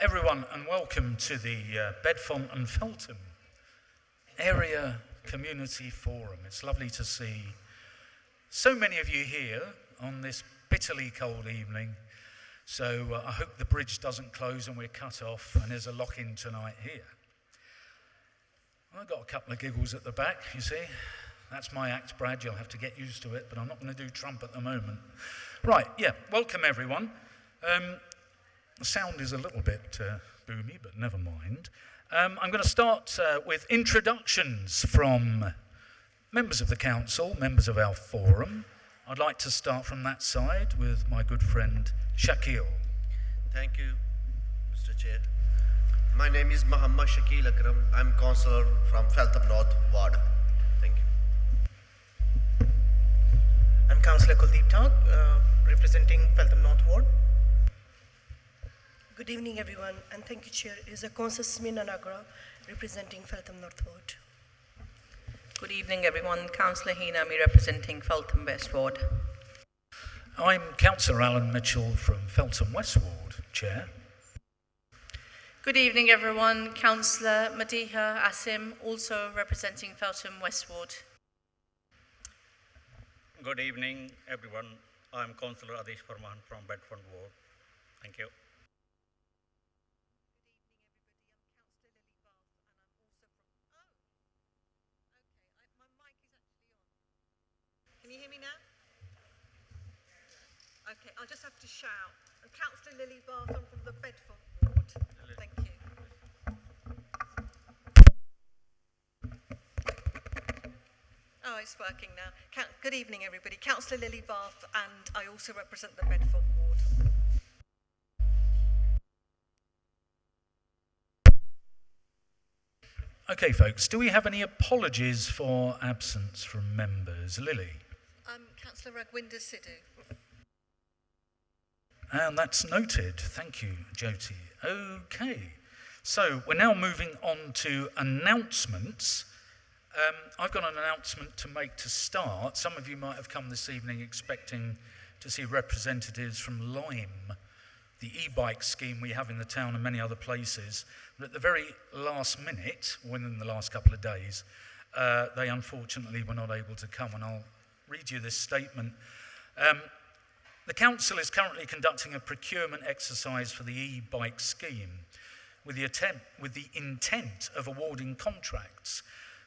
everyone, and welcome to the Bedfont and Feltham Area Community Forum. It's lovely to see so many of you here on this bitterly cold evening. So I hope the bridge doesn't close and we're cut off and there's a lock-in tonight here. I've got a couple of giggles at the back, you see. That's my act, Brad. You'll have to get used to it, but I'm not going to do Trump at the moment. Right, yeah, welcome everyone. The sound is a little bit boomy, but never mind. I'm going to start with introductions from members of the council, members of our forum. I'd like to start from that side with my good friend Shakil. Thank you, Mr. Chair. My name is Muhammad Shakil Akram. I'm councillor from Feltham North Ward. Thank you. I'm Councillor Kuldeep Thak, representing Feltham North Ward. Good evening, everyone, and thank you, Chair. Is Councillor Smina Nagra, representing Feltham North Ward. Good evening, everyone. Councillor Hinami, representing Feltham West Ward. I'm Councillor Alan Mitchell from Feltham West Ward, Chair. Good evening, everyone. Councillor Madiha Asim, also representing Feltham West Ward. Good evening, everyone. I'm Councillor Adesh Farman from Bedfont Ward. Thank you. Can you hear me now? Okay, I'll just have to shout. I'm Councillor Lily Bath, I'm from the Bedfont Ward. Thank you. Oh, it's working now. Good evening, everybody. Councillor Lily Bath, and I also represent the Bedfont Ward. Okay, folks, do we have any apologies for absence from members? Lily? Councillor Ragwinder Sidhu. And that's noted. Thank you, Jyoti. Okay, so we're now moving on to announcements. I've got an announcement to make to start. Some of you might have come this evening expecting to see representatives from Lime, the e-bike scheme we have in the town and many other places. But at the very last minute, within the last couple of days, they unfortunately were not able to come, and I'll read you this statement. The council is currently conducting a procurement exercise for the e-bike scheme with the intent of awarding contracts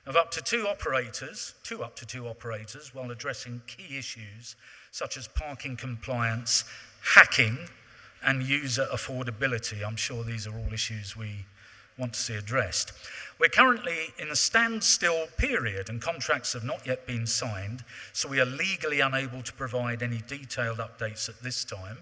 of up to two operators while addressing key issues such as parking compliance, hacking, and user affordability. I'm sure these are all issues we want to see addressed. We're currently in a standstill period and contracts have not yet been signed, so we are legally unable to provide any detailed updates at this time.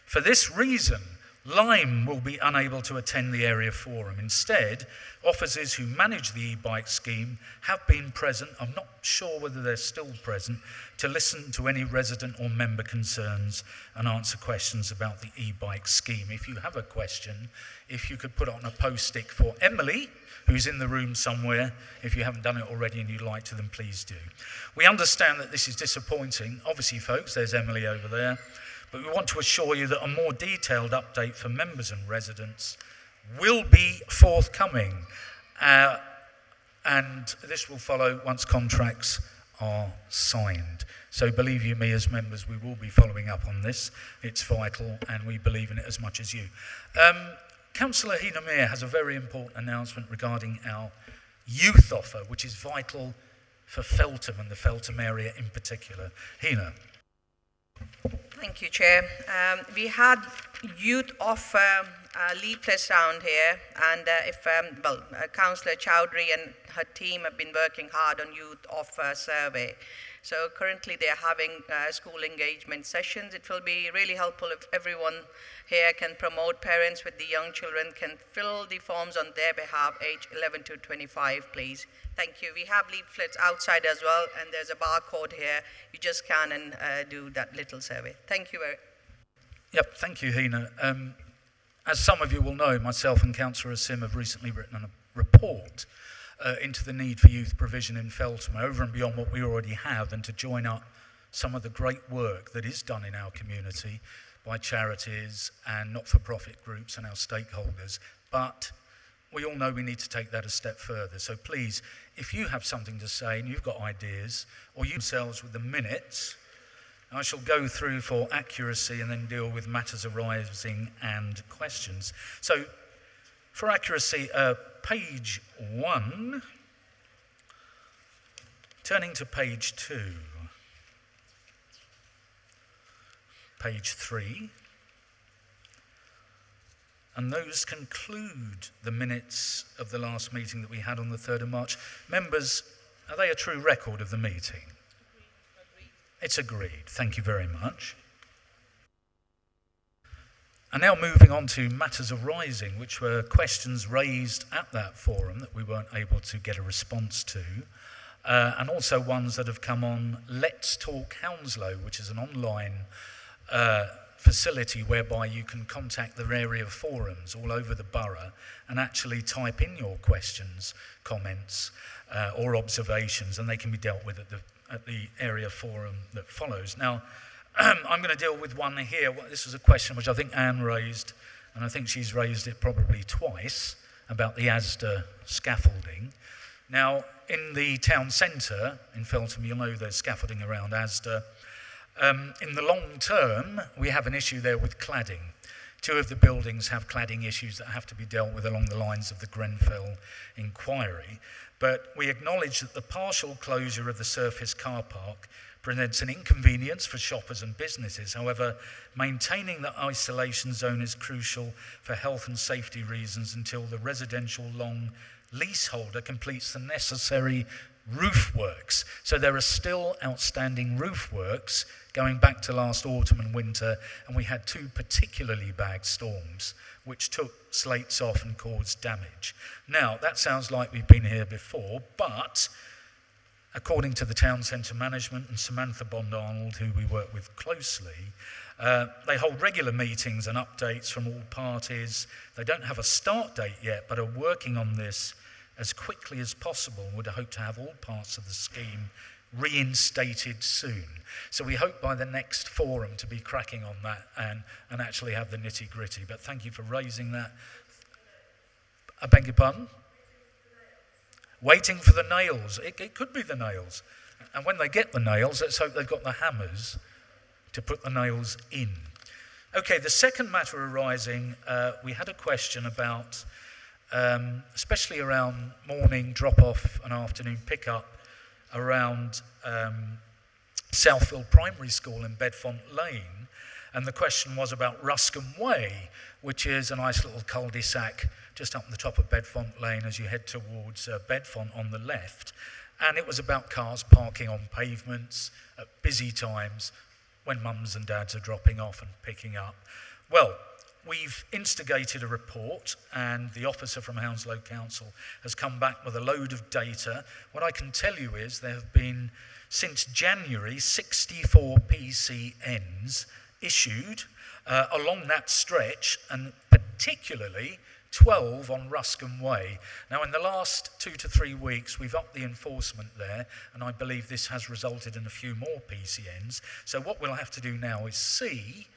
For this reason, Lime will be unable to attend the area forum. Instead, officers who manage the e-bike scheme have been present, I'm not sure whether they're still present, to listen to any resident or member concerns and answer questions about the e-bike scheme. If you have a question, if you could put it on a post-it for Emily, who's in the room somewhere. If you haven't done it already and you'd like to, then please do. We understand that this is disappointing. Obviously, folks, there's Emily over there. But we want to assure you that a more detailed update for members and residents will be forthcoming. And this will follow once contracts are signed. So believe you me, as members, we will be following up on this. It's vital and we believe in it as much as you. Councillor Hina Mir has a very important announcement regarding our youth offer, which is vital for Feltham and the Feltham area in particular. Hina. Thank you, Chair. We had youth offer leaflets around here, and Councillor Chowdhury and her team have been working hard on youth offer survey. So currently they're having school engagement sessions. It will be really helpful if everyone here can promote parents with the young children, can fill the forms on their behalf, age 11 to 25, please. Thank you. We have leaflets outside as well, and there's a barcode here. You just scan and do that little survey. Thank you very much. Yep, thank you, Hina. As some of you will know, myself and Councillor Asim have recently written a report into the need for youth provision in Feltham, over and beyond what we already have, and to join up some of the great work that is done in our community by charities and not-for-profit groups and our stakeholders. But we all know we need to take that a step further. So please, if you have something to say and you've got ideas, or you yourselves with the minutes, I shall go through for accuracy and then deal with matters arising and questions. So, for accuracy, page 1, turning to page 2, page 3, and those conclude the minutes of the last meeting that we had on the 3rd of March. Members, are they a true record of the meeting? It's agreed. Thank you very much. And now moving on to matters arising, which were questions raised at that forum that we weren't able to get a response to, and also ones that have come on Let's Talk Hounslow, which is an online facility whereby you can contact the area forums all over the borough and actually type in your questions, comments, or observations, and they can be dealt with at the area forum that follows. Now, I'm going to deal with one here. This was a question which I think Anne raised, and I think she's raised it probably twice, about the Asda scaffolding. Now, in the town centre in Feltham, you'll know there's scaffolding around Asda. In the long term, we have an issue there with cladding. 2 of the buildings have cladding issues that have to be dealt with along the lines of the Grenfell inquiry. But we acknowledge that the partial closure of the surface car park presents an inconvenience for shoppers and businesses. However, maintaining the isolation zone is crucial for health and safety reasons until the residential long leaseholder completes the necessary roof works. So there are still outstanding roof works going back to last autumn and winter, and we had 2 particularly bad storms which took slates off and caused damage. Now, that sounds like we've been here before, but according to the town centre management and Samantha Bond-Arnold, who we work with closely, they hold regular meetings and updates from all parties. They don't have a start date yet, but are working on this as quickly as possible and would hope to have all parts of the scheme reinstated soon. So we hope by the next forum to be cracking on that and actually have the nitty-gritty. But thank you for raising that. I beg your pardon? Waiting for the nails. It could be the nails. And when they get the nails, let's hope they've got the hammers to put the nails in. Okay, the second matter arising, we had a question about, especially around morning drop-off and afternoon pick-up, around Southfield Primary School in Bedfont Lane. And the question was about Ruscombe Way, which is a nice little cul-de-sac just up the top of Bedfont Lane as you head towards Bedfont on the left. And it was about cars parking on pavements at busy times when mums and dads are dropping off and picking up. Well, we've instigated a report, and the officer from Hounslow Council has come back with a load of data. What I can tell you is there have been, since January, 64 PCNs issued along that stretch, and particularly 12 on Ruscombe Way. Now, in the last 2 to 3 weeks, we've upped the enforcement there, and I believe this has resulted in a few more PCNs. So what we'll have to do now is see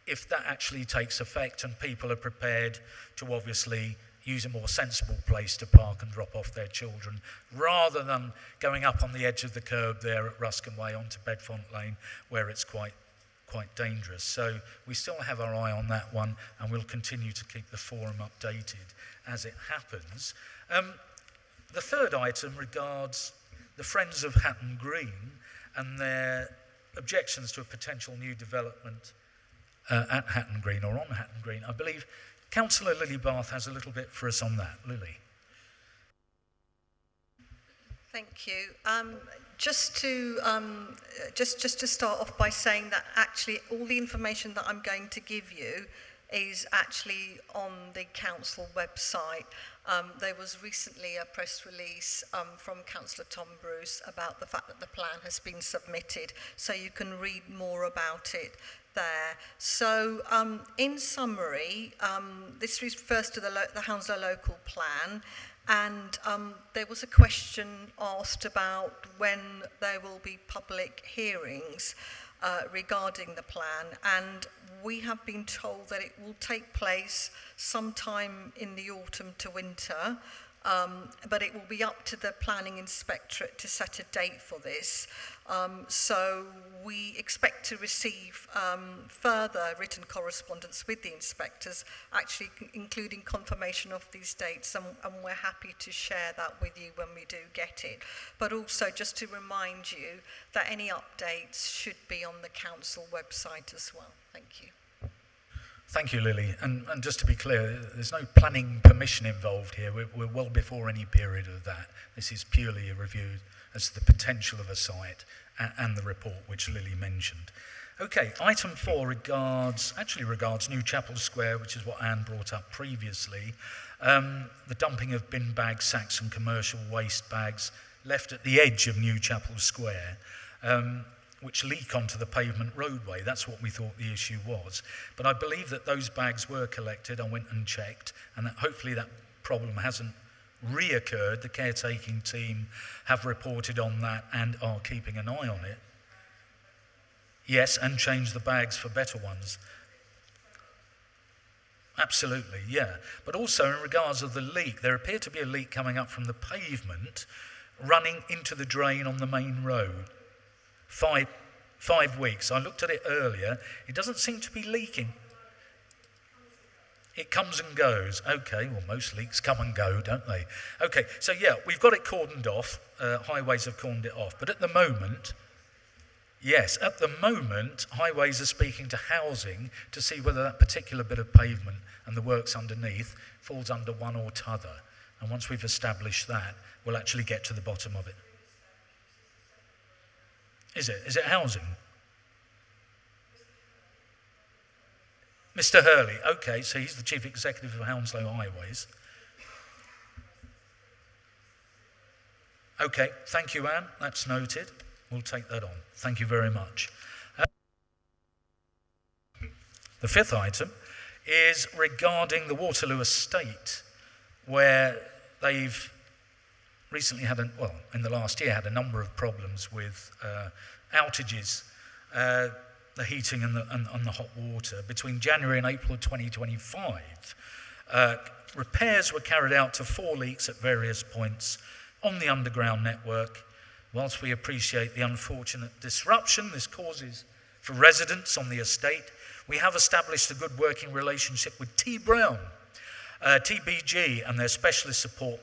if that actually takes effect and people are prepared to obviously use a more sensible place to park and drop off their children, rather than going up on the edge of the curb there at Ruscombe Way onto Bedfont Lane, where it's quite dangerous. So we still have our eye on that one, and we'll continue to keep the forum updated as it happens. The third item regards the Friends of Hatton Green and their objections to a potential new development at Hatton Green, or on Hatton Green. I believe Councillor Lily Bath has a little bit for us on that. Lily. Thank you. Just to start off by saying that actually all the information that I'm going to give you is actually on the council website. There was recently a press release from Councillor Tom Bruce about the fact that the plan has been submitted, so you can read more about it there. So in summary, this refers to the Hounslow local plan, and there was a question asked about when there will be public hearings. regarding the plan, and we have been told that it will take place sometime in the autumn to winter, but it will be up to the planning inspectorate to set a date for this. So we expect to receive further written correspondence with the inspectors, actually including confirmation of these dates, and we're happy to share that with you when we do get it. But also just to remind you that any updates should be on the council website as well. Thank you. Thank you, Lily. And just to be clear, there's no planning permission involved here. We're well before any period of that. This is purely a review as to the potential of a site and the report which Lily mentioned. Okay, item 4 regards New Chapel Square, which is what Anne brought up previously. The dumping of bin bags, sacks and commercial waste bags left at the edge of New Chapel Square, which leak onto the pavement roadway. That's what we thought the issue was. But I believe that those bags were collected. I went and checked, and that hopefully that problem hasn't reoccurred. The caretaking team have reported on that and are keeping an eye on it. Yes, and change the bags for better ones. Absolutely, yeah. But also in regards of the leak, there appeared to be a leak coming up from the pavement running into the drain on the main road. 5 weeks. I looked at it earlier. It doesn't seem to be leaking. It comes and goes. Okay, well, most leaks come and go, don't they? Okay, so yeah, we've got it cordoned off. Highways have cordoned it off. But at the moment, yes, at the moment, Highways are speaking to housing to see whether that particular bit of pavement and the works underneath falls under one or t'other. And once we've established that, we'll actually get to the bottom of it. Is it housing? Mr. Hurley, okay, so he's the Chief Executive of Hounslow Highways. Okay, thank you, Anne, that's noted. We'll take that on. Thank you very much. The 5th item is regarding the Waterloo estate, where they've recently had, in the last year, had a number of problems with outages, the heating and the hot water. Between January and April of 2025, repairs were carried out to 4 leaks at various points on the underground network. Whilst we appreciate the unfortunate disruption this causes for residents on the estate, we have established a good working relationship with T Brown, TBG and their specialist support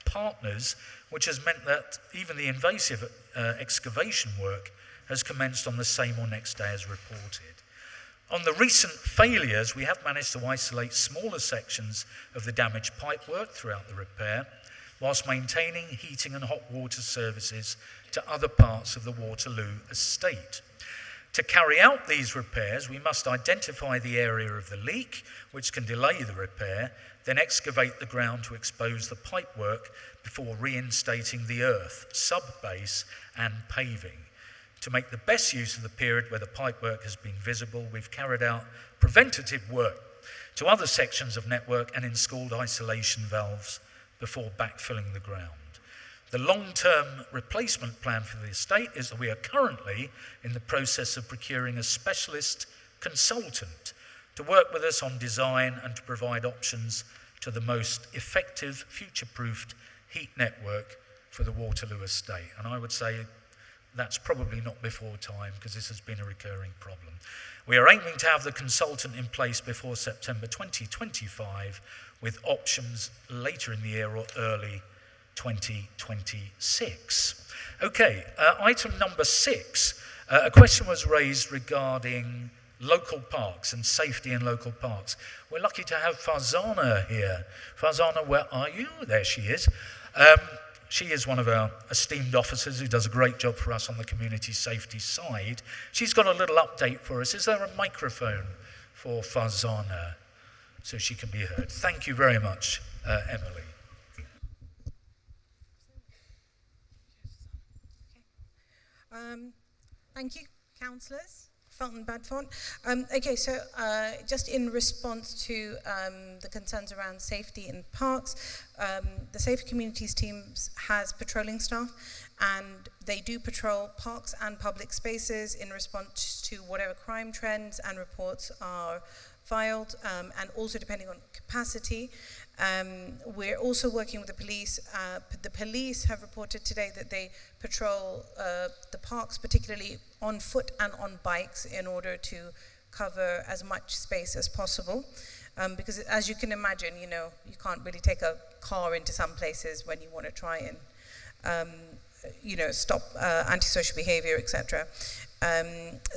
partners, which has meant that even the invasive excavation work has commenced on the same or next day as reported. On the recent failures, we have managed to isolate smaller sections of the damaged pipework throughout the repair, whilst maintaining heating and hot water services to other parts of the Waterloo estate. To carry out these repairs, we must identify the area of the leak, which can delay the repair, then excavate the ground to expose the pipework before reinstating the earth, sub-base and paving. To make the best use of the period where the pipework has been visible, we've carried out preventative work to other sections of network and installed isolation valves before backfilling the ground. The long-term replacement plan for the estate is that we are currently in the process of procuring a specialist consultant to work with us on design and to provide options to the most effective, future-proofed heat network for the Waterloo estate. And I would say that's probably not before time, because this has been a recurring problem. We are aiming to have the consultant in place before September 2025, with options later in the year or early 2026. Okay, item number 6. A question was raised regarding local parks and safety in local parks. We're lucky to have Farzana here. Farzana, where are you? There she is. She is one of our esteemed officers who does a great job for us on the community safety side. She's got a little update for us. Is there a microphone for Farzana so she can be heard? Thank you very much, Emily. Thank you, councillors. Feltham, Bedfont. Okay, so just in response to the concerns around safety in parks, the Safer Communities team has patrolling staff, and they do patrol parks and public spaces in response to whatever crime trends and reports are filed, and also depending on capacity. We're also working with the police. The police have reported today that they patrol the parks, particularly on foot and on bikes, in order to cover as much space as possible. Because as you can imagine, you can't really take a car into some places when you want to try and stop antisocial behavior, etc.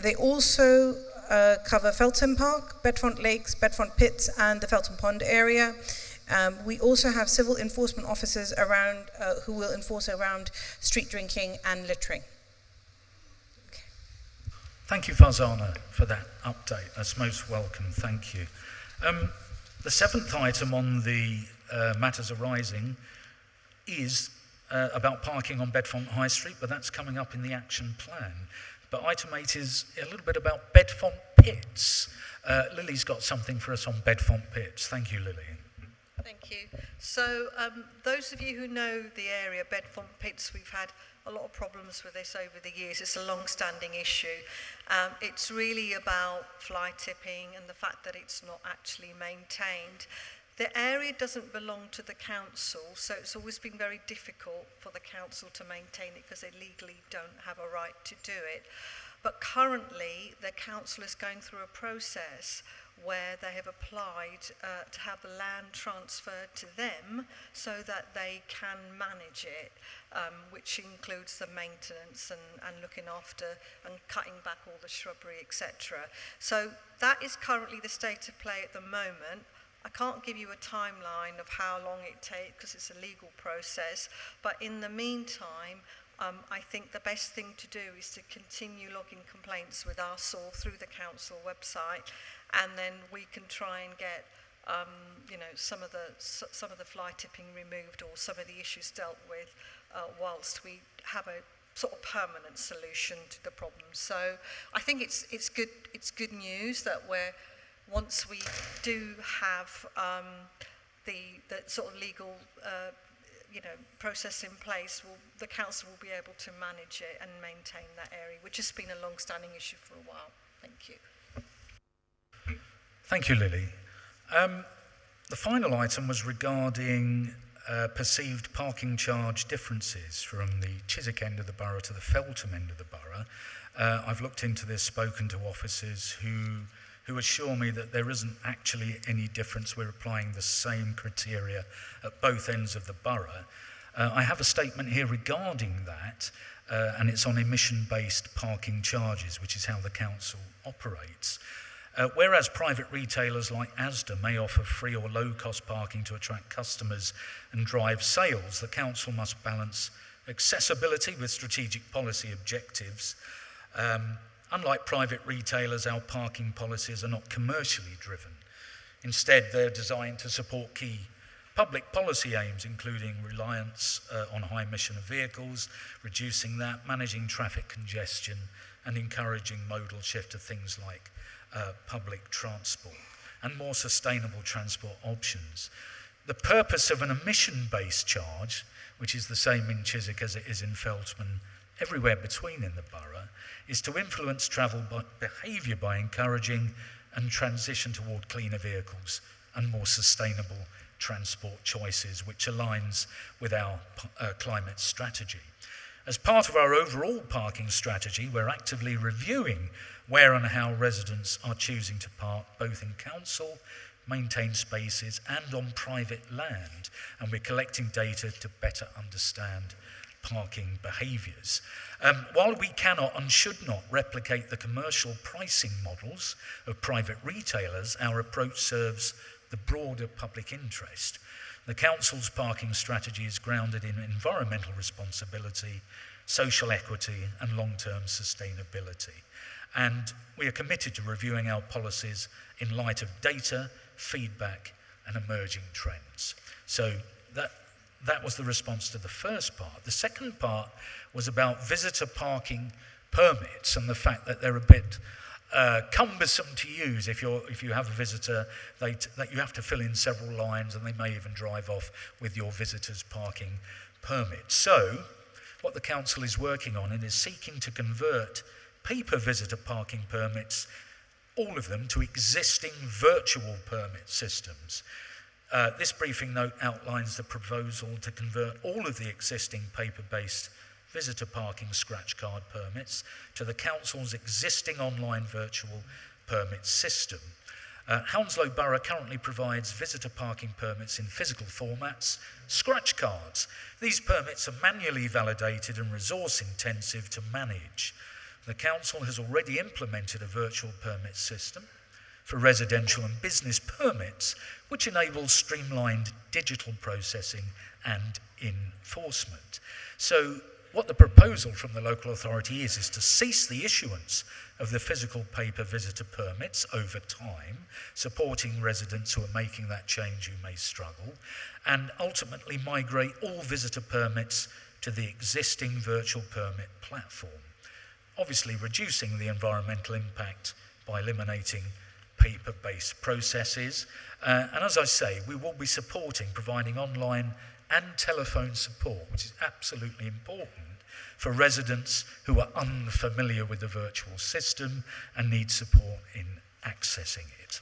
They also cover Feltham Park, Bedfont Lakes, Bedfont Pits, and the Feltham Pond area. We also have civil enforcement officers around who will enforce around street drinking and littering. Okay. Thank you, Farzana, for that update. That's most welcome. Thank you. The seventh item on the matters arising is about parking on Bedfont High Street, but that's coming up in the action plan. But item 8 is a little bit about Bedfont Pits. Lily's got something for us on Bedfont Pits. Thank you, Lily. Thank you. So those of you who know the area, Bedfont Pits, we've had a lot of problems with this over the years. It's a long-standing issue. It's really about fly tipping and the fact that it's not actually maintained. The area doesn't belong to the council, so it's always been very difficult for the council to maintain it because they legally don't have a right to do it. But currently, the council is going through a process where they have applied to have the land transferred to them so that they can manage it, which includes the maintenance and looking after and cutting back all the shrubbery, etc. So that is currently the state of play at the moment. I can't give you a timeline of how long it takes because it's a legal process, but in the meantime, I think the best thing to do is to continue logging complaints with us or through the council website, and then we can try and get some of the fly tipping removed or some of the issues dealt with whilst we have a sort of permanent solution to the problem. So I think it's good news that once we do have the sort of legal process in place, the council will be able to manage it and maintain that area, which has been a long-standing issue for a while. Thank you. Thank you, Lily. The final item was regarding perceived parking charge differences from the Chiswick end of the borough to the Feltham end of the borough. I've looked into this, spoken to officers who assure me that there isn't actually any difference. We're applying the same criteria at both ends of the borough. I have a statement here regarding that, and it's on emission-based parking charges, which is how the council operates. Whereas private retailers like Asda may offer free or low-cost parking to attract customers and drive sales, the council must balance accessibility with strategic policy objectives. Unlike private retailers, our parking policies are not commercially driven. Instead, they're designed to support key public policy aims, including reliance on high emission of vehicles, reducing that, managing traffic congestion, and encouraging modal shift to things like public transport and more sustainable transport options. The purpose of an emission-based charge, which is the same in Chiswick as it is in Feltham and everywhere between in the borough, is to influence travel behaviour by encouraging and transition toward cleaner vehicles and more sustainable transport choices, which aligns with our climate strategy. As part of our overall parking strategy, we're actively reviewing where and how residents are choosing to park, both in council, maintained spaces and on private land, and we're collecting data to better understand parking behaviours. While we cannot and should not replicate the commercial pricing models of private retailers, our approach serves the broader public interest. The council's parking strategy is grounded in environmental responsibility, social equity and long-term sustainability. And we are committed to reviewing our policies in light of data, feedback and emerging trends. So that was the response to the first part. The second part was about visitor parking permits and the fact that they're a bit cumbersome to use. If you have a visitor, that you have to fill in several lines and they may even drive off with your visitor's parking permit. So what the council is working on, and is seeking to convert paper visitor parking permits, all of them, to existing virtual permit systems. This briefing note outlines the proposal to convert all of the existing paper-based visitor parking scratch card permits to the council's existing online virtual permit system. Hounslow Borough currently provides visitor parking permits in physical formats, scratch cards. These permits are manually validated and resource intensive to manage. The council has already implemented a virtual permit system for residential and business permits, which enables streamlined digital processing and enforcement. So what the proposal from the local authority is to cease the issuance of the physical paper visitor permits over time, supporting residents who are making that change who may struggle, and ultimately migrate all visitor permits to the existing virtual permit platform, obviously reducing the environmental impact by eliminating paper-based processes. And as I say, we will be providing online and telephone support, which is absolutely important for residents who are unfamiliar with the virtual system and need support in accessing it.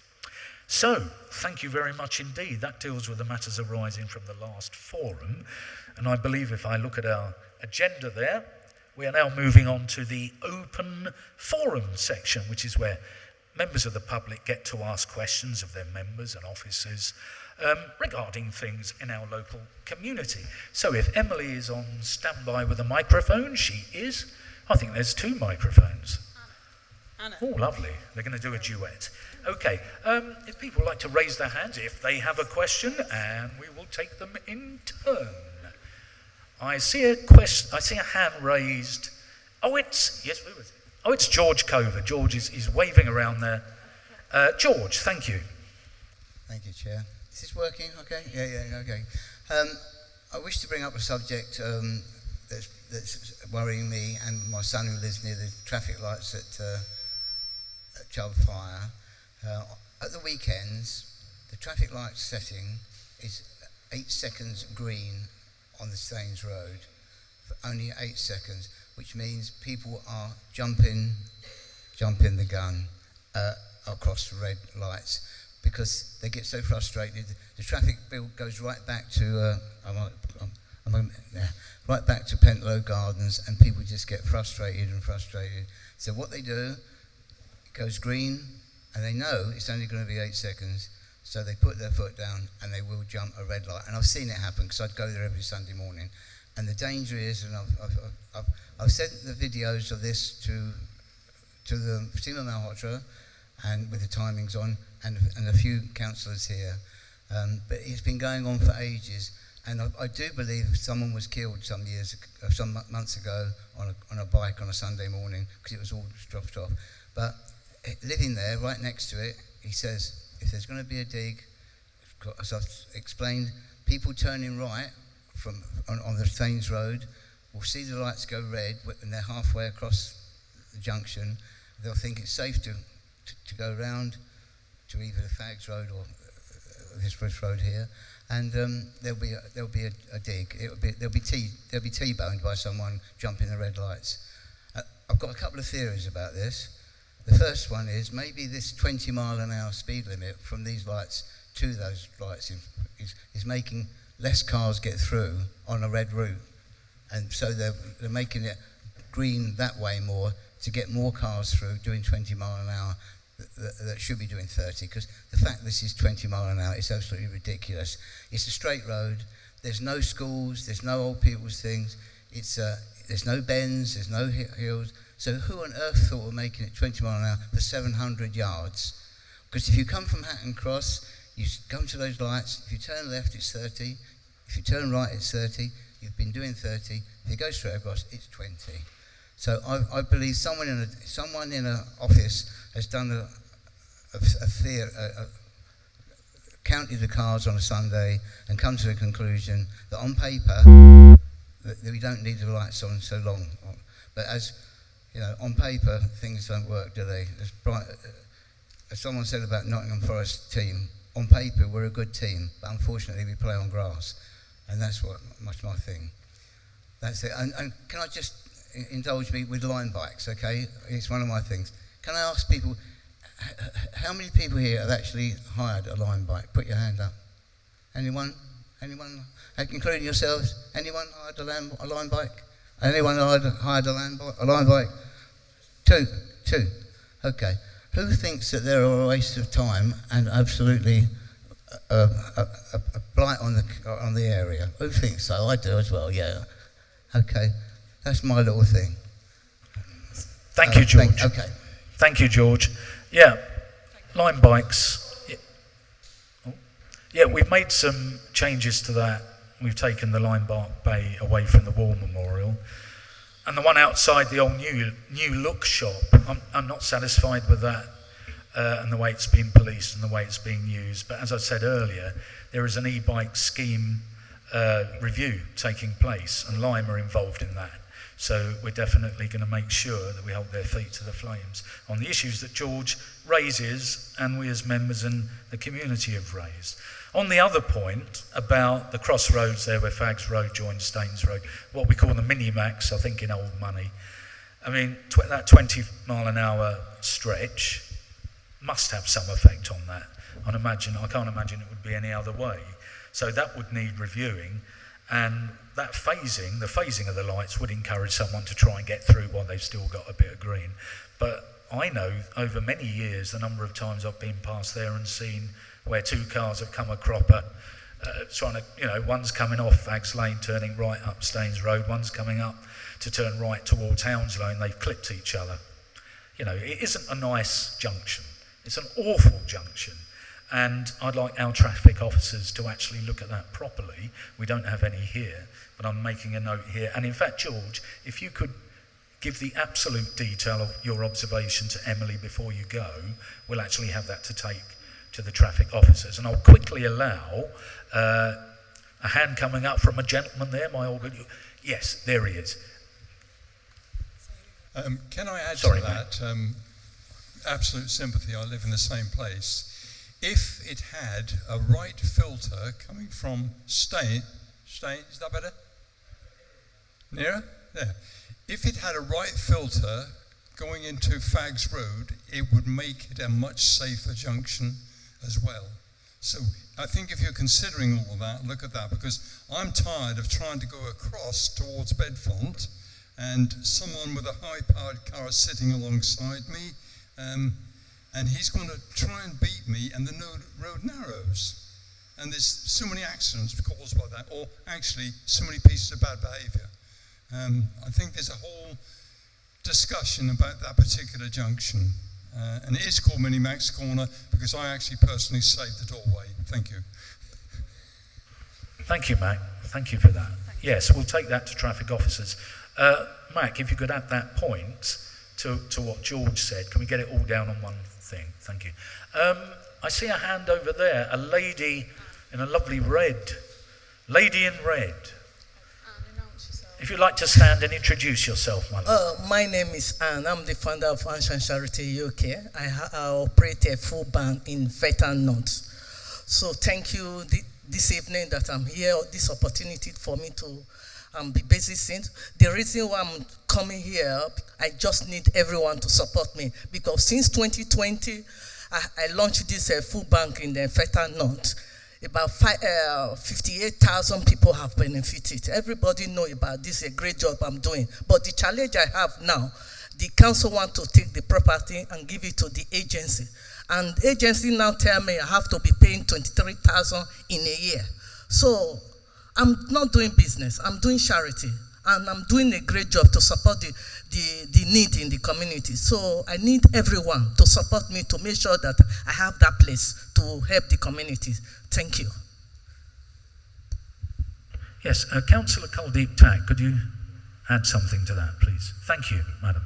So, thank you very much indeed. That deals with the matters arising from the last forum. And I believe if I look at our agenda there, we are now moving on to the open forum section, which is where members of the public get to ask questions of their members and officers regarding things in our local community. So if Emily is on standby with a microphone, she is. I think there's 2 microphones. Anna. Oh, lovely. They're going to do a duet. Okay, if people would like to raise their hands if they have a question, and we will take them in turn. I see a hand raised. Oh, it's George Cover. George is waving around there. George, thank you. Thank you, Chair. Is this working? Okay. Yeah. Okay. I wish to bring up a subject that's worrying me and my son who lives near the traffic lights at Chubb Fire. At the weekends, the traffic light setting is 8 seconds green on the Staines Road, for only 8 seconds, which means people are jumping the gun across the red lights because they get so frustrated. The traffic bill goes right back to right back to Pentlow Gardens, and people just get frustrated. So what they do, it goes green, and they know it's only going to be 8 seconds. So they put their foot down and they will jump a red light. And I've seen it happen because I'd go there every Sunday morning. And the danger is, and I've sent the videos of this to the Sima Malhotra, and with the timings on, and a few councillors here. But it's been going on for ages. And I do believe someone was killed some months ago on a bike on a Sunday morning because it was all dropped off. But living there, right next to it, he says, if there's going to be a dig, as I've explained, people turning right on the Staines Road will see the lights go red and they're halfway across the junction. They'll think it's safe to go round to either the Fags Road or this road here, and there'll be a dig. They'll be T-boned by someone jumping the red lights. I've got a couple of theories about this. The first one is maybe this 20-mile-an-hour speed limit from these lights to those lights is making less cars get through on a red route, and so they're making it green that way more to get more cars through doing 20 mile an hour that should be doing 30, because the fact this is 20 mile an hour is absolutely ridiculous. It's a straight road, there's no schools, there's no old people's things, there's no bends, there's no hills. So who on earth thought of making it 20 mile an hour for 700 yards? Because if you come from Hatton Cross, you come to those lights, if you turn left it's 30, if you turn right it's 30, you've been doing 30, if you go straight across it's 20. So I believe someone in an office has done counted the cars on a Sunday and come to the conclusion that on paper that we don't need the lights on so long. But as you know, on paper, things don't work, do they? As someone said about Nottingham Forest team, on paper, we're a good team, but unfortunately, we play on grass. And that's much my thing. That's it. And can I just indulge me with line bikes, okay? It's one of my things. Can I ask people, how many people here have actually hired a line bike? Put your hand up. Anyone? Anyone? Including yourselves? Anyone hired a line bike? Anyone hired a line bike? Two. Okay. Who thinks that they're a waste of time and absolutely a blight on the area? Who thinks so? I do as well. Yeah. Okay. That's my little thing. Thank you, George. Okay. Thank you, George. Yeah, line bikes. Yeah, we've made some changes to that. We've taken the line bike bay away from the War Memorial. And the one outside the old new look shop, I'm not satisfied with that and the way it's being policed and the way it's being used. But as I said earlier, there is an e-bike scheme review taking place, and Lime are involved in that. So we're definitely going to make sure that we hold their feet to the flames on the issues that George raises and we as members and the community have raised. On the other point about the crossroads there where Fags Road joins Staines Road, what we call the mini-max, I think in old money, I mean, that 20 mile an hour stretch must have some effect on that. I can't imagine it would be any other way. So that would need reviewing, and that the phasing of the lights would encourage someone to try and get through while they've still got a bit of green. But I know over many years the number of times I've been past there and seen where two cars have come a cropper, one's coming off Fags Lane, turning right up Staines Road, one's coming up to turn right towards Hounslow, and they've clipped each other. It isn't a nice junction. It's an awful junction. And I'd like our traffic officers to actually look at that properly. We don't have any here, but I'm making a note here. And in fact, George, if you could give the absolute detail of your observation to Emily before you go, we'll actually have that to take to the traffic officers. And I'll quickly allow a hand coming up from a gentleman there, my old good. Yes, there he is. Can I add Sorry, to that? Absolute sympathy, I live in the same place. If it had a right filter coming from Staines, is that better? Nearer? There. If it had a right filter going into Fags Road, it would make it a much safer junction as well. So I think if you're considering all that, look at that, because I'm tired of trying to go across towards Bedfont and someone with a high-powered car is sitting alongside me, and he's going to try and beat me, and the road narrows. And there's so many accidents caused by that, or actually so many pieces of bad behaviour. I think there's a whole discussion about that particular junction. And it is called Mini-Max Corner because I actually personally saved the doorway. Thank you. Thank you, Mac. Thank you for that. Yes, we'll take that to traffic officers. Mac, if you could add that point to what George said, can we get it all down on one thing? Thank you. I see a hand over there, a lady in a lovely red. Lady in red. If you'd like to stand and introduce yourself, my love. My name is Anne. I'm the founder of Anshan Charity UK. I operate a food bank in Feltham North. So thank you this evening that I'm here, this opportunity for me to be based. The reason why I'm coming here, I just need everyone to support me, because since 2020, I launched this food bank in the Feltham North. About 58,000 people have benefited. Everybody know about this, a great job I'm doing. But the challenge I have now, the council want to take the property and give it to the agency. And the agency now tell me I have to be paying 23,000 in a year. So I'm not doing business, I'm doing charity. And I'm doing a great job to support the need in the community. So I need everyone to support me to make sure that I have that place to help the community. Thank you. Yes, Councillor Kuldeep Tak, could you add something to that, please? Thank you, madam.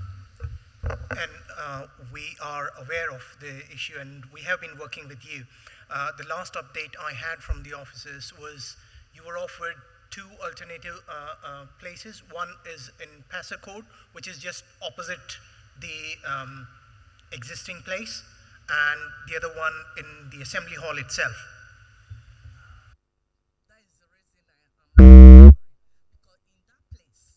And we are aware of the issue, and we have been working with you. The last update I had from the officers was you were offered two alternative places. One is in Passacourt, which is just opposite the existing place, and the other one in the Assembly Hall itself. That is the reason I am sorry, because in that place,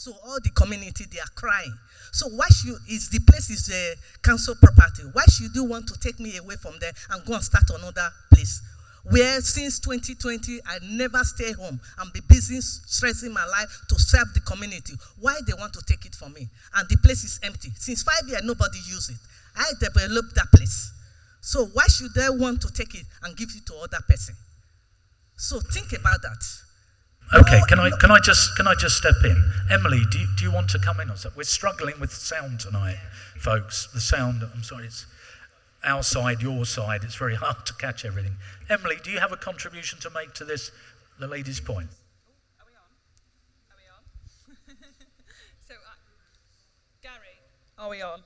So all the community, they are crying. So why should, the place is a council property. Why should you want to take me away from there and go and start another place? Where since 2020, I never stay home and be busy stressing my life to serve the community. Why they want to take it from me? And the place is empty. Since 5 years, nobody use it. I developed that place. So why should they want to take it and give it to other person? So think about that. Okay, can I just step in? Emily, do you want to come in or something? We're struggling with sound tonight, folks. The sound, I'm sorry, it's our side, your side. It's very hard to catch everything. Emily, do you have a contribution to make to this, the lady's point? Are we on? So, Gary, are we on?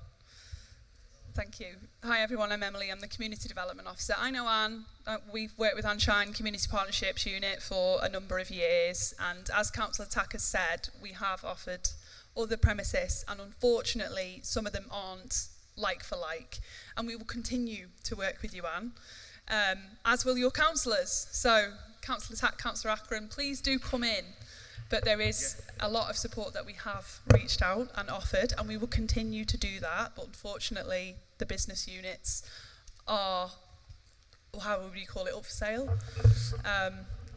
Thank you. Hi everyone, I'm Emily, I'm the Community Development Officer. I know Anne, we've worked with Anne Shine Community Partnerships Unit for a number of years, and as Councillor Tack has said, we have offered other premises, and unfortunately some of them aren't like for like, and we will continue to work with you, Anne, as will your councillors. So Councillor Tack, Councillor Akram, please do come in. But there is a lot of support that we have reached out and offered, and we will continue to do that. But unfortunately, the business units are, or how would you call it, up for sale,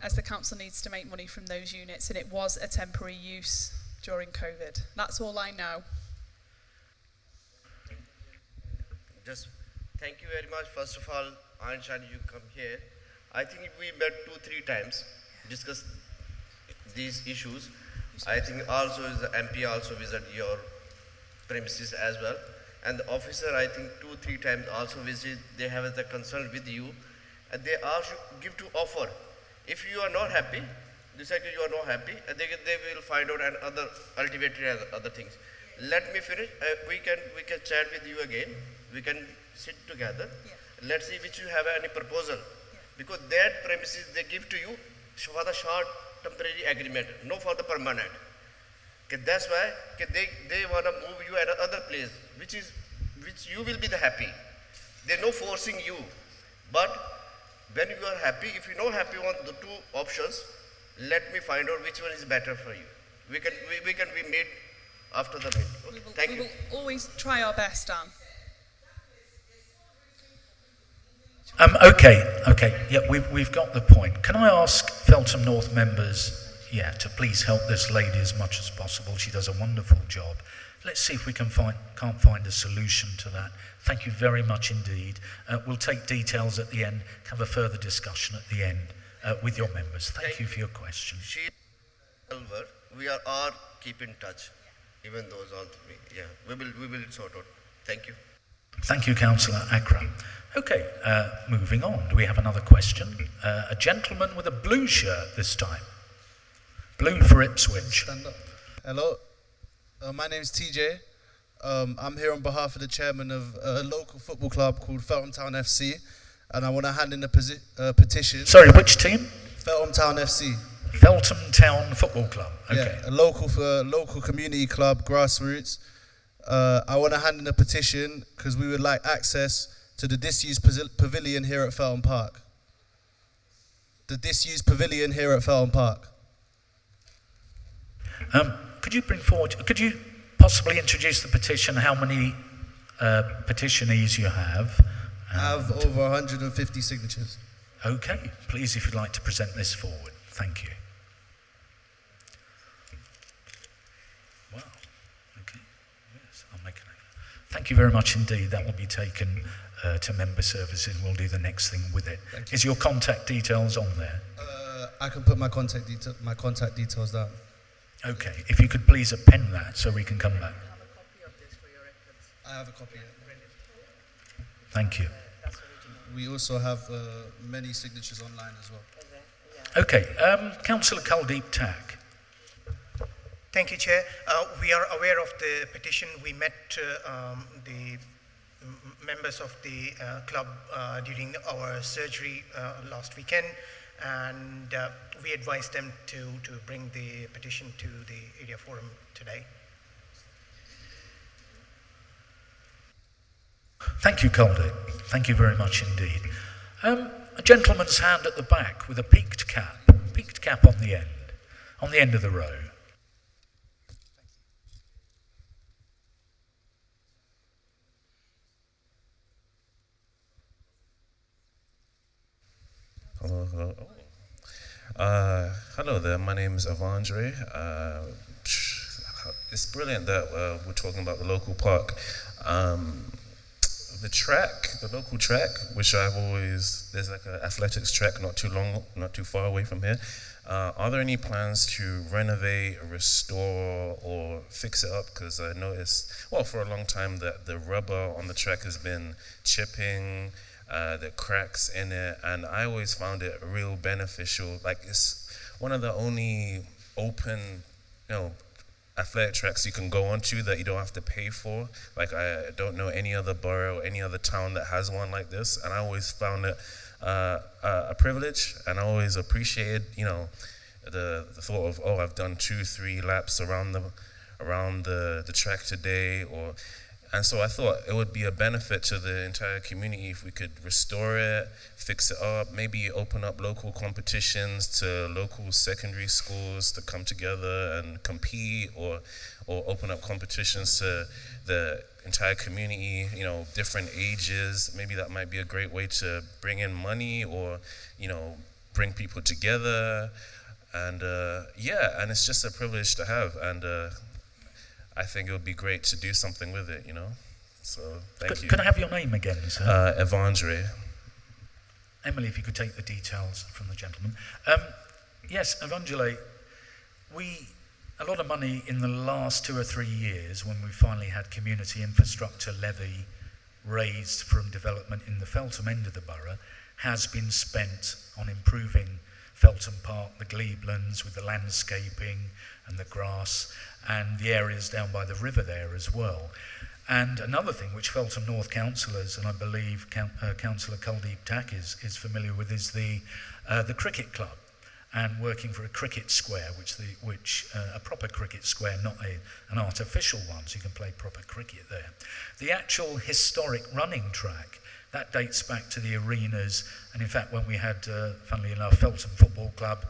as the council needs to make money from those units, and it was a temporary use during COVID. That's all I know. Just thank you very much. First of all, Einstein, you come here. I think we met 2-3 times, discussed these issues. I think also the MP also visit your premises as well, and the officer I think 2-3 times also visit. They have the concern with you, and they also give to offer. If you are not happy, decide you are not happy, and they will find out and other ultimately other things. Let me finish. We can chat with you again. We can sit together. Let's see which you have any proposal, because that premises they give to you for the short temporary agreement, no for the permanent. Okay, that's why they want to move you at another place, which you will be the happy. They're no forcing you, but when you are happy, if you're not happy on the 2 options, let me find out which one is better for you. We can meet after the meeting. Okay, We will always try our best, Dan. Okay, yeah, we've got the point. Can I ask Feltham North members, to please help this lady as much as possible? She does a wonderful job. Let's see if we can't find a solution to that. Thank you very much indeed. We'll take details at the end, have a further discussion at the end with your members. Thank you for your question. We are all keep in touch, even those all 3. Yeah, we will sort out. Thank you. Thank you, Councillor Akram. Okay, moving on. Do we have another question? A gentleman with a blue shirt this time. Blue for Ipswich. Stand up. Hello, my name is TJ. I'm here on behalf of the chairman of a local football club called Feltham Town FC, and I want to hand in a petition. Sorry, which team? Feltham Town FC. Feltham Town Football Club. Okay. Yeah, a local community club, grassroots. I want to hand in a petition because we would like access to the disused pavilion here at Feltham Park. The disused pavilion here at Feltham Park. Could you possibly introduce the petition, how many petitionees you have? I have over 150 signatures. Okay, please, if you'd like to present this forward. Thank you. Wow, okay, yes, I'll make a note. Thank you very much indeed. That will be taken to member services. We'll do the next thing with it. Is your contact details on there? I can put my contact details down. Okay, if you could please append that so we can come back. I have a copy. Thank you. We also have many signatures online as well. Okay, Councillor Kuldeep Tak. Thank you, Chair. We are aware of the petition. We met the members of the club during our surgery last weekend, and we advised them to bring the petition to the area forum today. Thank you, Kuldeep. Thank you very much indeed. A gentleman's hand at the back with a peaked cap on the end of the row. hello. Hello there, my name is Avandre. It's brilliant that we're talking about the local park. The local track, which there's like an athletics track not too far away from here. Are there any plans to renovate, restore, or fix it up? Because I noticed, for a long time that the rubber on the track has been chipping, the cracks in it, and I always found it real beneficial. Like, it's one of the only open, athletic tracks you can go onto that you don't have to pay for. Like, I don't know any other borough or any other town that has one like this, and I always found it a privilege, and I always appreciated, the thought of, I've done 2-3 laps around the track today, and so I thought it would be a benefit to the entire community if we could restore it, fix it up, maybe open up local competitions to local secondary schools to come together and compete, or open up competitions to the entire community, different ages. Maybe that might be a great way to bring in money or, bring people together. And and it's just a privilege to have. And I think it would be great to do something with it, So thank you. Can I have your name again, sir? Evandre. Emily, if you could take the details from the gentleman. Yes, Evangele, a lot of money in the last 2 or 3 years, when we finally had community infrastructure levy raised from development in the Feltham end of the borough, has been spent on improving Feltham Park, the Gleeblands, with the landscaping and the grass, and the areas down by the river there as well. And another thing which Feltham North councillors, and I believe Councillor Kuldeep Tak is familiar with, is the cricket club, and working for a cricket square, which a proper cricket square, not an artificial one, so you can play proper cricket there. The actual historic running track, that dates back to the arenas, and in fact when we had, funnily enough, Feltham Football Club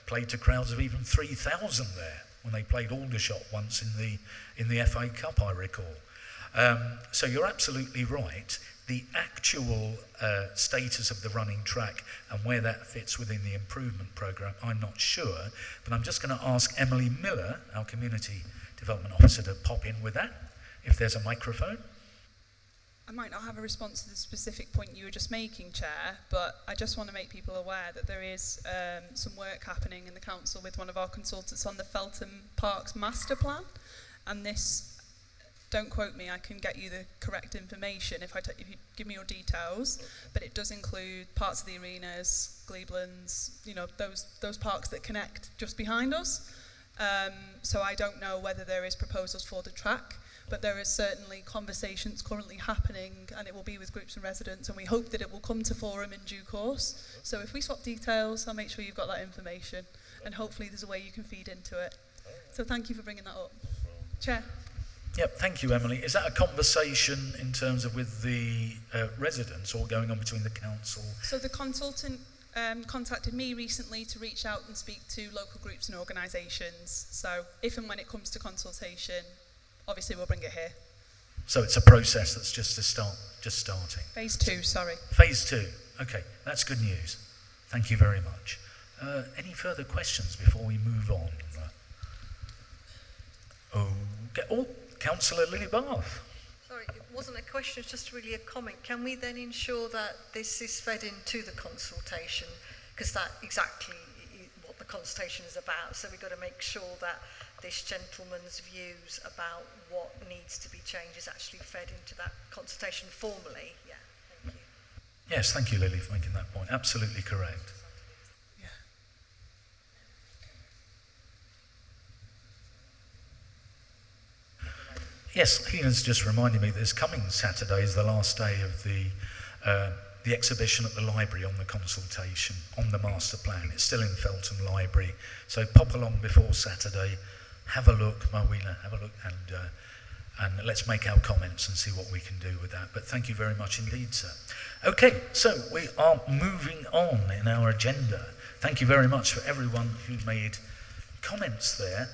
played to crowds of even 3,000 there, when they played Aldershot once in the FA Cup, I recall. So you're absolutely right. The actual status of the running track and where that fits within the improvement programme, I'm not sure, but I'm just going to ask Emily Miller, our Community Development Officer, to pop in with that, if there's a microphone. I might not have a response to the specific point you were just making, Chair, but I just want to make people aware that there is some work happening in the council with one of our consultants on the Feltham Parks master plan, and this, don't quote me, I can get you the correct information if you give me your details, but it does include parts of the arenas, Gleeblands, those parks that connect just behind us. So I don't know whether there is proposals for the track, but there is certainly conversations currently happening, and it will be with groups and residents, and we hope that it will come to forum in due course. So if we swap details, I'll make sure you've got that information, and hopefully there's a way you can feed into it. So thank you for bringing that up. Chair. Yep, thank you, Emily. Is that a conversation in terms of with the residents, or going on between the council? So the consultant contacted me recently to reach out and speak to local groups and organisations. So if and when it comes to consultation, obviously we'll bring it here. So it's a process that's just starting. Phase 2, sorry. Phase 2. Okay, that's good news. Thank you very much. Any further questions before we move on? Councillor Lily Bath. Sorry, it wasn't a question, it's just really a comment. Can we then ensure that this is fed into the consultation? Because that's exactly what the consultation is about. So we've got to make sure that this gentleman's views about what needs to be changed is actually fed into that consultation formally. Yeah, thank you. Yes, thank you, Lily, for making that point. Absolutely correct. Yes, Helena's just reminded me that this coming Saturday is the last day of the exhibition at the library on the consultation, on the master plan. It's still in Feltham Library, so pop along before Saturday, have a look, Mawina, have a look, and let's make our comments and see what we can do with that. But thank you very much indeed, sir. Okay, so we are moving on in our agenda. Thank you very much for everyone who made comments there.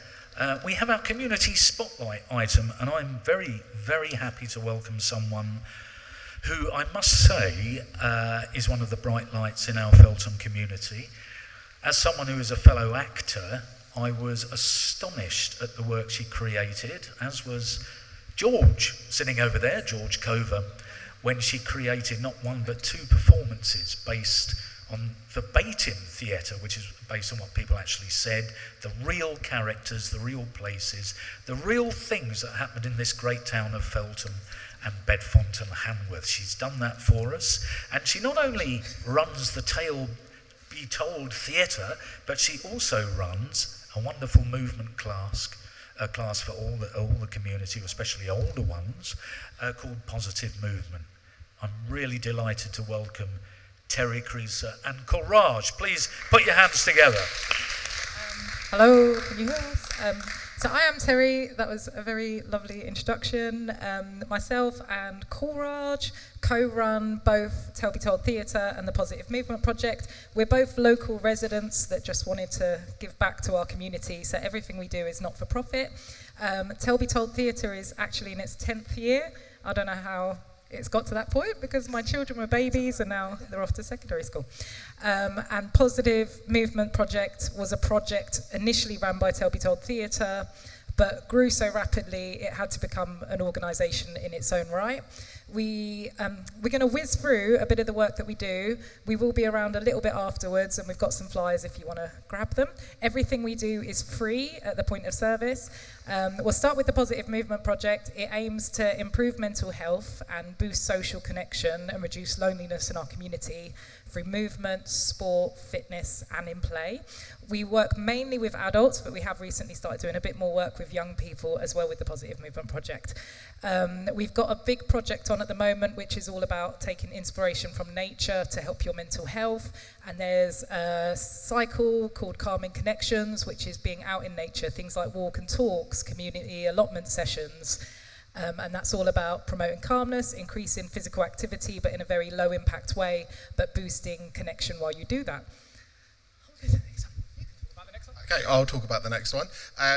We have our community spotlight item, and I'm very, very happy to welcome someone who I must say is one of the bright lights in our Feltham community. As someone who is a fellow actor, I was astonished at the work she created, as was George, sitting over there, George Cover, when she created not one but 2 performances based on verbatim theatre, which is based on what people actually said, the real characters, the real places, the real things that happened in this great town of Feltham and Bedfont and Hanworth. She's done that for us, and she not only runs the Tale Be Told theatre, but she also runs a wonderful movement class for all the community, especially older ones, called Positive Movement. I'm really delighted to welcome Terry Creaser and Courage. Please put your hands together. Hello, can you hear us? So I am Terry. That was a very lovely introduction. Myself and Courage co-run both Tale Be Told Theatre and the Positive Movement Project. We're both local residents that just wanted to give back to our community, so everything we do is not for profit. Tale Be Told Theatre is actually in its 10th year. I don't know how it's got to that point because my children were babies and now they're off to secondary school. And Positive Movement Project was a project initially run by Tale Be Told Theatre, but grew so rapidly it had to become an organisation in its own right. We're going to whiz through a bit of the work that we do. We will be around a little bit afterwards, and we've got some flyers if you want to grab them. Everything we do is free at the point of service. We'll start with the Positive Movement Project. It aims to improve mental health and boost social connection and reduce loneliness in our community through movement, sport, fitness, and in play. We work mainly with adults, but we have recently started doing a bit more work with young people as well with the Positive Movement Project. We've got a big project on at the moment, which is all about taking inspiration from nature to help your mental health. And there's a cycle called Calming Connections, which is being out in nature, things like walk and talks, community allotment sessions. And that's all about promoting calmness, increasing physical activity, but in a very low impact way, but boosting connection while you do that. Okay, I'll talk about the next one.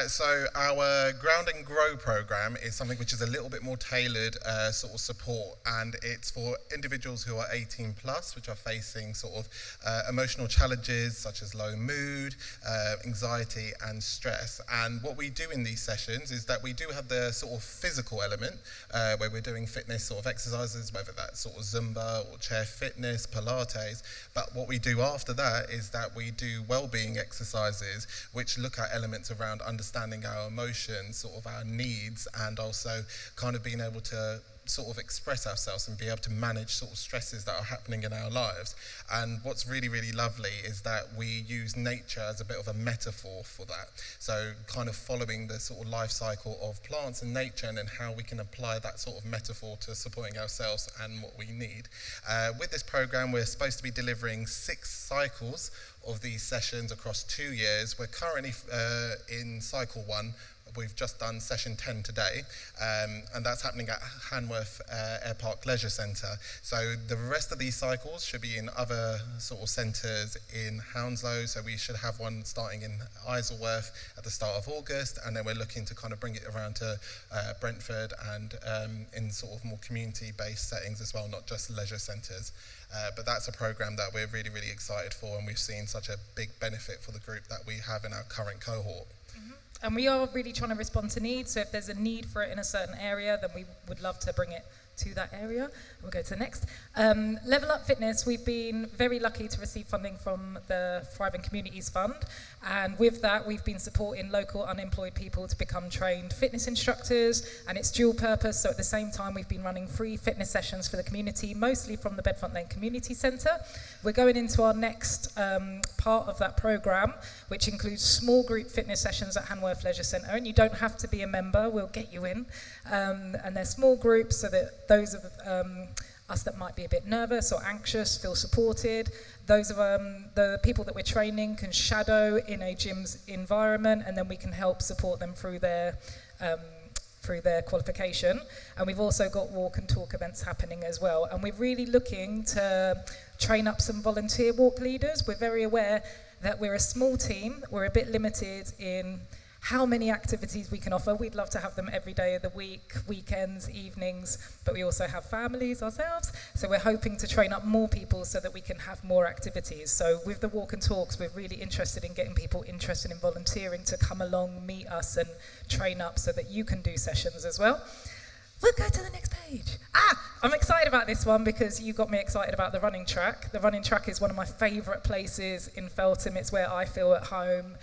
So our Ground and Grow program is something which is a little bit more tailored sort of support, and it's for individuals who are 18 plus, which are facing sort of emotional challenges such as low mood, anxiety and stress. And what we do in these sessions is that we do have the sort of physical element where we're doing fitness sort of exercises, whether that's sort of Zumba or chair fitness, Pilates. But what we do after that is that we do well-being exercises which look at elements around understanding our emotions, sort of our needs, and also kind of being able to sort of express ourselves and be able to manage sort of stresses that are happening in our lives. And what's really, really lovely is that we use nature as a bit of a metaphor for that. So kind of following the sort of life cycle of plants and nature, and then how we can apply that sort of metaphor to supporting ourselves and what we need. With this program, we're supposed to be delivering 6 cycles of these sessions across 2 years. We're currently in cycle 1. We've just done session 10 today, and that's happening at Hanworth Air Park Leisure Centre. So the rest of these cycles should be in other sort of centres in Hounslow. So we should have one starting in Isleworth at the start of August, and then we're looking to kind of bring it around to Brentford and in sort of more community-based settings as well, not just leisure centres. But that's a programme that we're really, really excited for, and we've seen such a big benefit for the group that we have in our current cohort. And we are really trying to respond to needs, so if there's a need for it in a certain area, then we would love to bring it to that area. We'll go to the next. Level Up Fitness, we've been very lucky to receive funding from the Thriving Communities Fund, and with that we've been supporting local unemployed people to become trained fitness instructors, and it's dual purpose, so at the same time we've been running free fitness sessions for the community, mostly from the Bedfont Lane Community Centre. We're going into our next part of that programme, which includes small group fitness sessions at Hanworth Leisure Centre, and you don't have to be a member, we'll get you in. And they're small groups so that those of us that might be a bit nervous or anxious feel supported. Those of the people that we're training can shadow in a gym's environment, and then we can help support them through their qualification. And we've also got walk and talk events happening as well. And we're really looking to train up some volunteer walk leaders. We're very aware that we're a small team, we're a bit limited in how many activities we can offer. We'd love to have them every day of the week, weekends, evenings, but we also have families ourselves. So we're hoping to train up more people so that we can have more activities. So with the walk and talks, we're really interested in getting people interested in volunteering to come along, meet us and train up so that you can do sessions as well. We'll go to the next page. I'm excited about this one because you got me excited about the running track. The running track is one of my favourite places in Feltham. It's where I feel at home.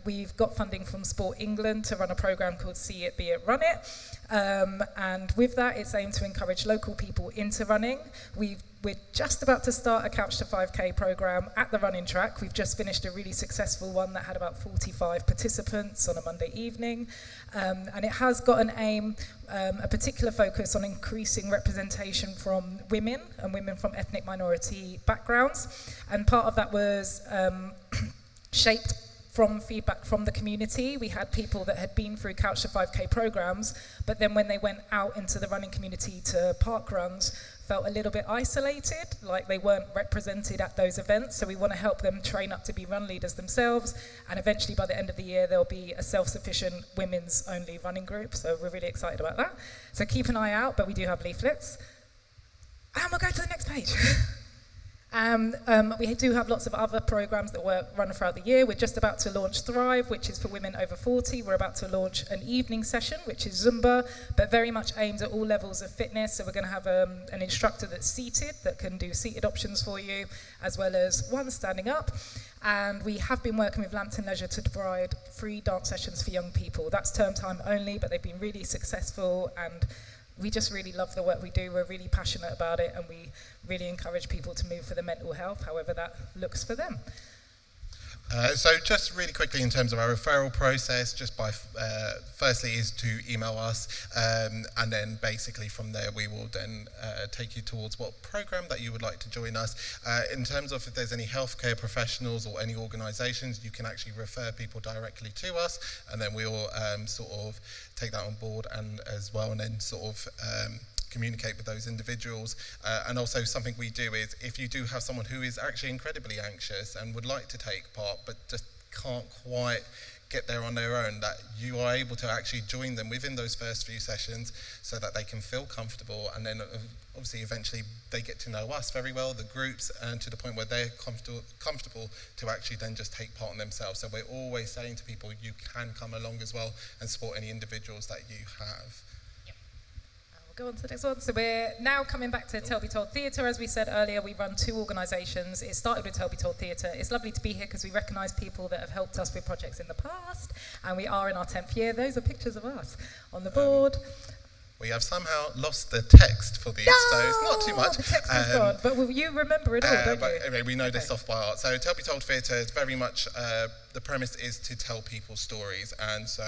We've got funding from Sport England to run a programme called See It, Be It, Run It. And with that, it's aimed to encourage local people into running. We're just about to start a Couch to 5K programme at the running track. We've just finished a really successful one that had about 45 participants on a Monday evening. And it has got an aim, a particular focus on increasing representation from women and women from ethnic minority backgrounds. And part of that was shaped from feedback from the community. We had people that had been through Couch to 5K programs, but then when they went out into the running community to park runs, felt a little bit isolated, like they weren't represented at those events. So we want to help them train up to be run leaders themselves. And eventually by the end of the year, there'll be a self-sufficient women's only running group. So we're really excited about that. So keep an eye out, but we do have leaflets. And we'll go to the next page. We do have lots of other programs that run throughout the year. We're just about to launch Thrive, which is for women over 40. We're about to launch an evening session, which is Zumba, but very much aimed at all levels of fitness. So we're going to have an instructor that's seated, that can do seated options for you, as well as one standing up. And we have been working with Lambton Leisure to provide free dance sessions for young people. That's term time only, but they've been really successful, and we just really love the work we do. We're really passionate about it, and we really encourage people to move for the mental health, however that looks for them. So just really quickly in terms of our referral process, just by firstly is to email us, and then basically from there we will then take you towards what program that you would like to join us. In terms of if there's any healthcare professionals or any organisations, you can actually refer people directly to us, and then we'll sort of take that on board and as well, and then sort of communicate with those individuals. And also something we do is, if you do have someone who is actually incredibly anxious and would like to take part but just can't quite get there on their own, that you are able to actually join them within those first few sessions so that they can feel comfortable, and then obviously eventually they get to know us very well, the groups, and to the point where they're comfortable to actually then just take part in themselves. So we're always saying to people, you can come along as well and support any individuals that you have. Go on to the next one. So we're now coming back to Tell Be Told Theatre. As we said earlier, we run 2 organisations. It started with Tell Be Told Theatre. It's lovely to be here because we recognise people that have helped us with projects in the past, and we are in our 10th year. Those are pictures of us on the board. We have somehow lost the text for these, so it's not too much. The text is gone, but you remember it all, don't but you? Anyway, we know this off by heart. So Tell Be Told Theatre is very much, the premise is to tell people stories, and so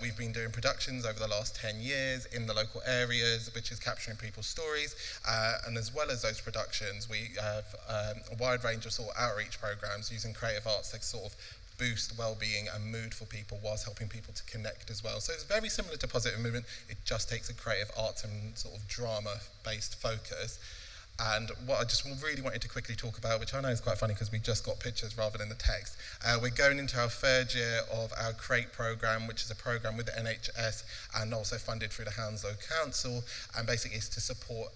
we've been doing productions over the last 10 years in the local areas, which is capturing people's stories, and as well as those productions, we have a wide range of sort of outreach programs using creative arts to sort of boost well-being and mood for people whilst helping people to connect as well. So it's very similar to Positive Movement, it just takes a creative arts and sort of drama-based focus. And what I just really wanted to quickly talk about, which I know is quite funny because we just got pictures rather than the text, we're going into our 3rd year of our CREATE programme, which is a programme with the NHS and also funded through the Hounslow Council, and basically is to support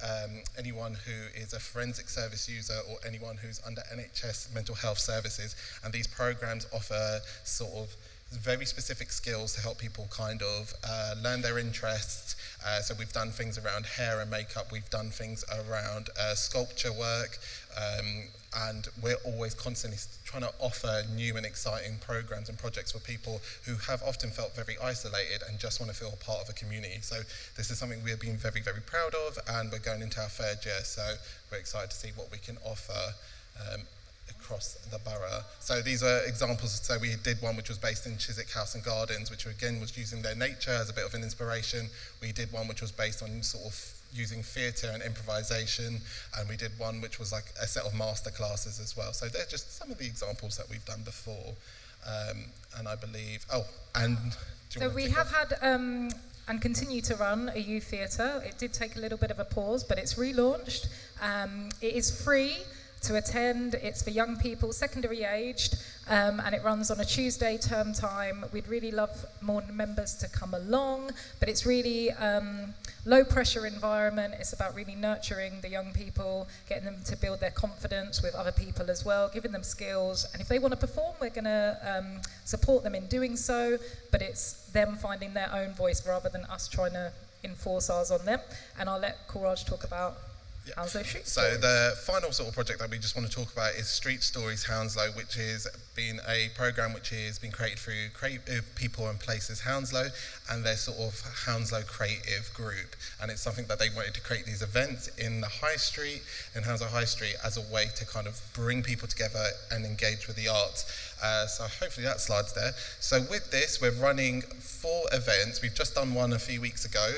anyone who is a forensic service user or anyone who's under NHS mental health services. And these programmes offer sort of very specific skills to help people kind of learn their interests. So we've done things around hair and makeup, we've done things around sculpture work, and we're always constantly trying to offer new and exciting programs and projects for people who have often felt very isolated and just want to feel a part of a community. So this is something we're being very, very proud of, and we're going into our 3rd year, so we're excited to see what we can offer across the borough. So these are examples. So we did one which was based in Chiswick House and Gardens, which again was using their nature as a bit of an inspiration. We did one which was based on sort of using theatre and improvisation, and we did one which was like a set of master classes as well. So they're just some of the examples that we've done before. And I believe, So we have had and continue to run a youth theatre. It did take a little bit of a pause, but it's relaunched. It is free to attend. It's for young people, secondary aged, and it runs on a Tuesday term time. We'd really love more members to come along, but it's really low pressure environment. It's about really nurturing the young people, getting them to build their confidence with other people as well, giving them skills. And if they want to perform, we're going to support them in doing so, but it's them finding their own voice rather than us trying to enforce ours on them. And I'll let Courage talk about Hounslow Street Stories. So the final sort of project that we just want to talk about is Street Stories Hounslow, which has been a programme which has been created through Creative People and Places Hounslow and their sort of Hounslow Creative Group. And it's something that they wanted to create these events in the High Street, in Hounslow High Street, as a way to kind of bring people together and engage with the arts. So hopefully that slide's there. So with this, we're running 4 events. We've just done one a few weeks ago,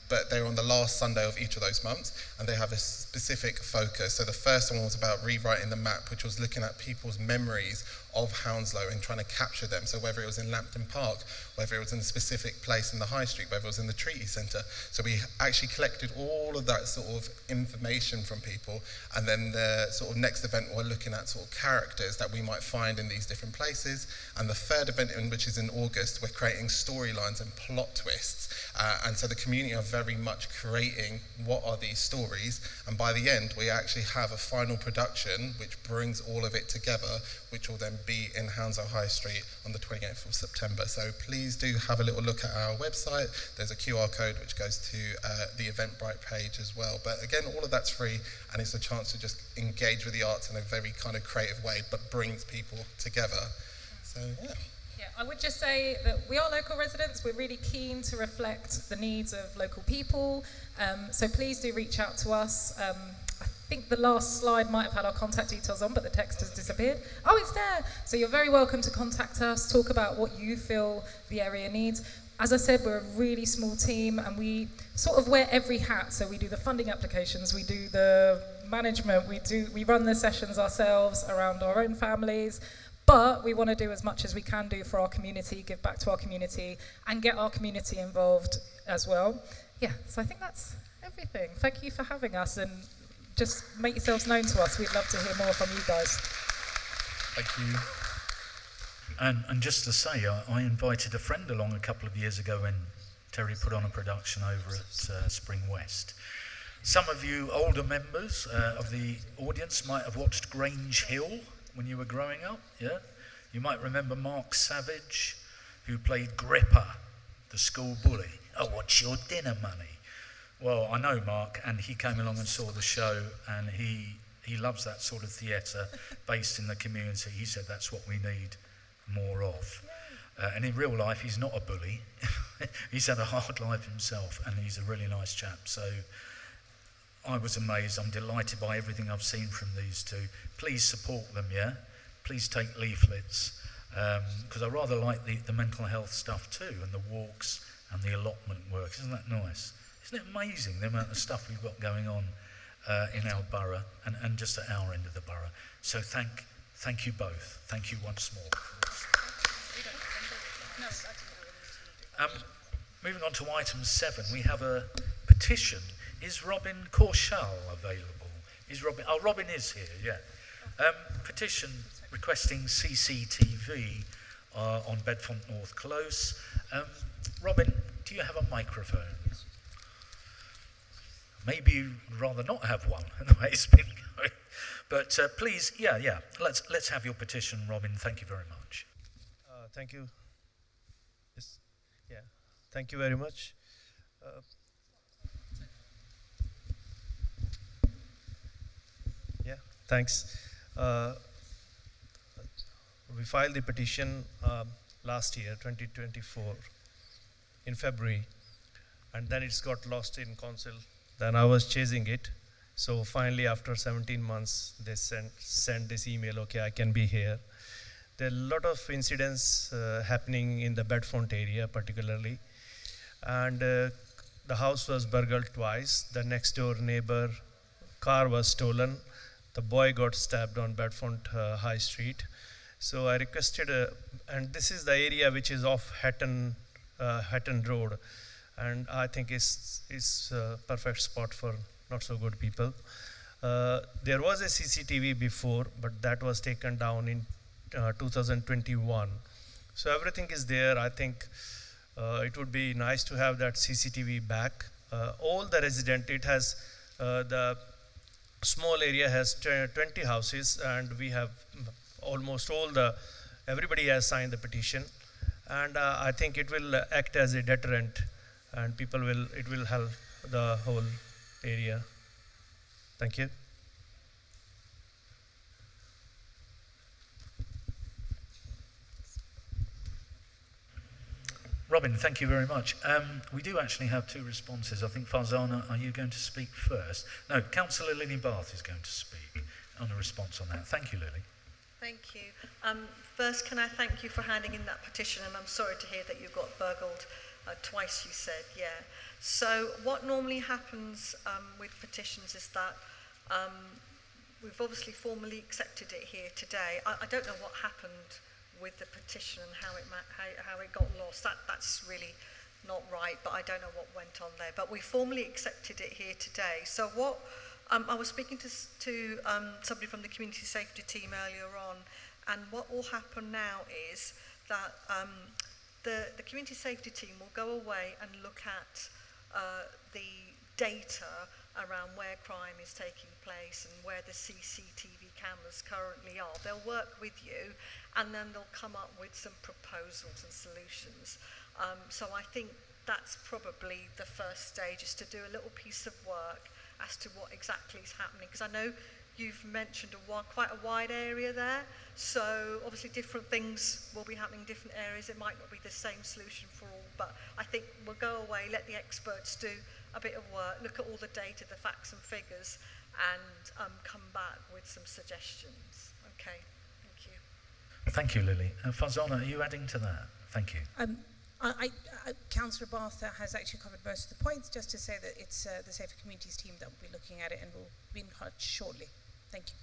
but they're on the last Sunday of each of those months, and they have a specific focus. So the first one was about rewriting the map, which was looking at people's memories of Hounslow and trying to capture them. So whether it was in Lambton Park, whether it was in a specific place in the High Street, whether it was in the Treaty Centre. So we actually collected all of that sort of information from people, and then the sort of next event we're looking at sort of characters that we might find in these different places. And the third event, which is in August, we're creating storylines and plot twists. And so the community are very much creating what are these stories, and by the end we actually have a final production which brings all of it together, which will then be in Hounslow High Street on the 28th of September. So please do have a little look at our website. There's a QR code which goes to the Eventbrite page as well. But again, all of that's free, and it's a chance to just engage with the arts in a very kind of creative way, but brings people together. So yeah. Yeah, I would just say that we are local residents. We're really keen to reflect the needs of local people. So please do reach out to us. I think the last slide might have had our contact details on, but the text has disappeared. Oh, it's there. So you're very welcome to contact us, talk about what you feel the area needs. As I said, we're a really small team, and we sort of wear every hat. So we do the funding applications, we do the management, we run the sessions ourselves around our own families. But we want to do as much as we can do for our community, give back to our community, and get our community involved as well. Yeah, so I think that's everything. Thank you for having us, and just make yourselves known to us. We'd love to hear more from you guys. Thank you. And just to say, I invited a friend along a couple of years ago when Terry put on a production over at Spring West. Some of you older members of the audience might have watched Grange Hill when you were growing up, yeah? You might remember Mark Savage, who played Gripper, the school bully. Oh, what's your dinner money? Well, I know Mark, and he came along and saw the show, and he loves that sort of theatre based in the community. He said that's what we need more of. And in real life, he's not a bully. He's had a hard life himself, and he's a really nice chap. So I was amazed. I'm delighted by everything I've seen from these two. Please support them, yeah? Please take leaflets, because I rather like the mental health stuff too, and the walks and the allotment work. Isn't that nice? Isn't it amazing the amount of stuff we've got going on in our borough and just at our end of the borough? So thank you both. Thank you once more. Moving on to item 7, we have a petition. Is Robin Corshall available? Is Robin? Oh, Robin is here, yeah. Petition requesting CCTV on Bedfont North Close. Robin, do you have a microphone? Maybe you'd rather not have one, the way it's been going. But please, yeah, let's have your petition, Robin. Thank you very much. Thank you. Yes. Yeah. Thank you very much. Yeah, thanks. We filed the petition last year, 2024, in February, and then it's got lost in council. Then I was chasing it. So finally, after 17 months, they sent this email, okay, I can be here. There are a lot of incidents happening in the Bedfont area, particularly. And the house was burgled twice. The next door neighbor car was stolen. The boy got stabbed on Bedfont High Street. So I requested, and this is the area which is off Hatton Road. And I think it's a perfect spot for not so good people. There was a CCTV before, but that was taken down in 2021. So everything is there. I think it would be nice to have that CCTV back. All the resident, it has the small area has 20 houses, and we have almost everybody has signed the petition, and I think it will act as a deterrent, and it will help the whole area. Thank you. Robin, thank you very much. We do actually have two responses. I think Farzana, are you going to speak first? No, Councillor Lily Bath is going to speak on a response on that. Thank you, Lily. Thank you. First, can I thank you for handing in that petition, and I'm sorry to hear that you got burgled twice, you said, yeah. So what normally happens with petitions is that we've obviously formally accepted it here today. I don't know what happened with the petition and how it got lost. That's really not right, but I don't know what went on there. But we formally accepted it here today. So what I was speaking to somebody from the community safety team earlier on, and what will happen now is that the community safety team will go away and look at the data around where crime is taking place and where the CCTV cameras currently are. They'll work with you, and then they'll come up with some proposals and solutions. So I think that's probably the first stage, is to do a little piece of work as to what exactly is happening, because I know you've mentioned quite a wide area there, so obviously different things will be happening in different areas. It might not be the same solution for all, but I think we'll go away, let the experts do a bit of work, look at all the data, the facts and figures, and come back with some suggestions. Okay, thank you. Thank you, Lily. Farzana, are you adding to that? Thank you. Councillor Bath has actually covered most of the points, just to say that it's the Safer Communities team that will be looking at it and will be in touch shortly. Thank you.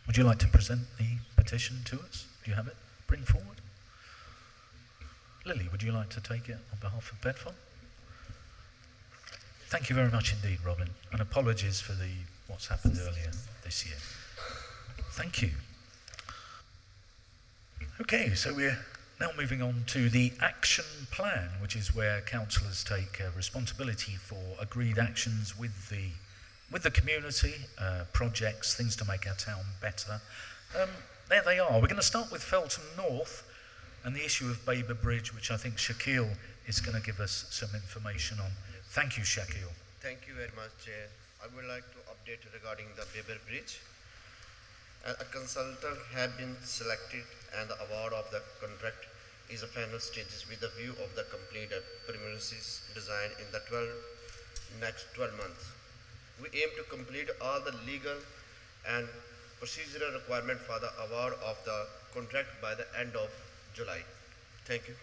Would you like to present the petition to us? Do you have it? Bring forward. Lily, would you like to take it on behalf of Bedfont? Thank you very much indeed, Robin, and apologies for what's happened earlier this year. Thank you. Okay, so we're now moving on to the action plan, which is where councillors take responsibility for agreed actions with the community, projects, things to make our town better. There they are. We're going to start with Feltham North and the issue of Baber Bridge, which I think Shakil is going to give us some information on. Thank you, Shakil. Thank you very much, Chair. I would like to update regarding the Baber Bridge. A consultant has been selected, and the award of the contract is a final stages with a view of the completed premises design in the next 12 months. We aim to complete all the legal and procedural requirement for the award of the contract by the end of July. Thank you.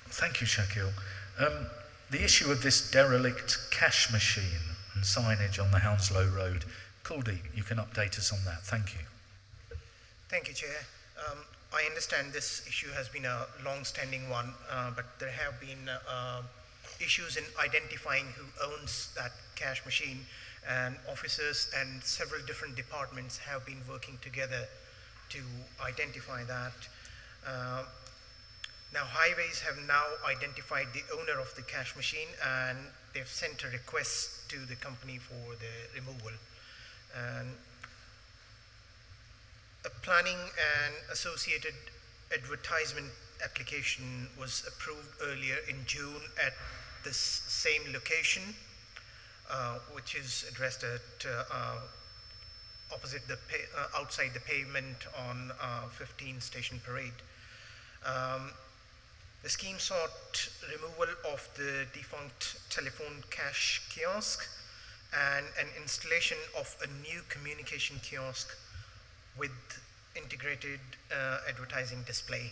Thank you, Shakil. The issue of this derelict cash machine and signage on the Hounslow Road, Kuldeep, you can update us on that. Thank you. Thank you, Chair. I understand this issue has been a long-standing one, but there have been issues in identifying who owns that cash machine, and officers and several different departments have been working together to identify that. Now, Highways have now identified the owner of the cash machine, and they've sent a request to the company for the removal. And a planning and associated advertisement application was approved earlier in June at this same location, which is addressed at opposite outside the pavement on 15 Station Parade. The scheme sought removal of the defunct telephone cash kiosk and an installation of a new communication kiosk with integrated advertising display.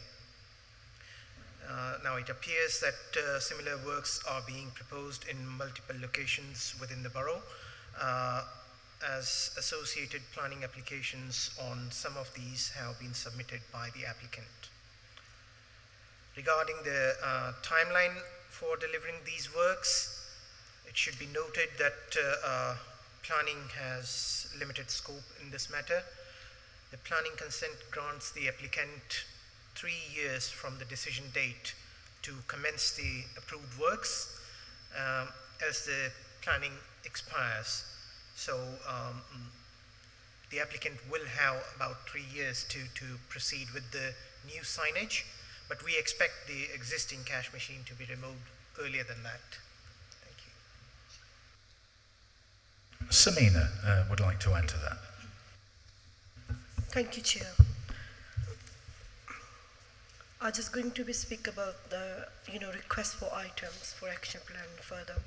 Now it appears that similar works are being proposed in multiple locations within the borough, as associated planning applications on some of these have been submitted by the applicant. Regarding the timeline for delivering these works, It should be noted that planning has limited scope in this matter. The planning consent grants the applicant 3 years from the decision date to commence the approved works as the planning expires. So the applicant will have about 3 years to proceed with the new signage, but we expect the existing cash machine to be removed earlier than that. Thank you. Samina would like to add to that. Thank you, Chair. I'm just going to speak about the request for items for action plan further.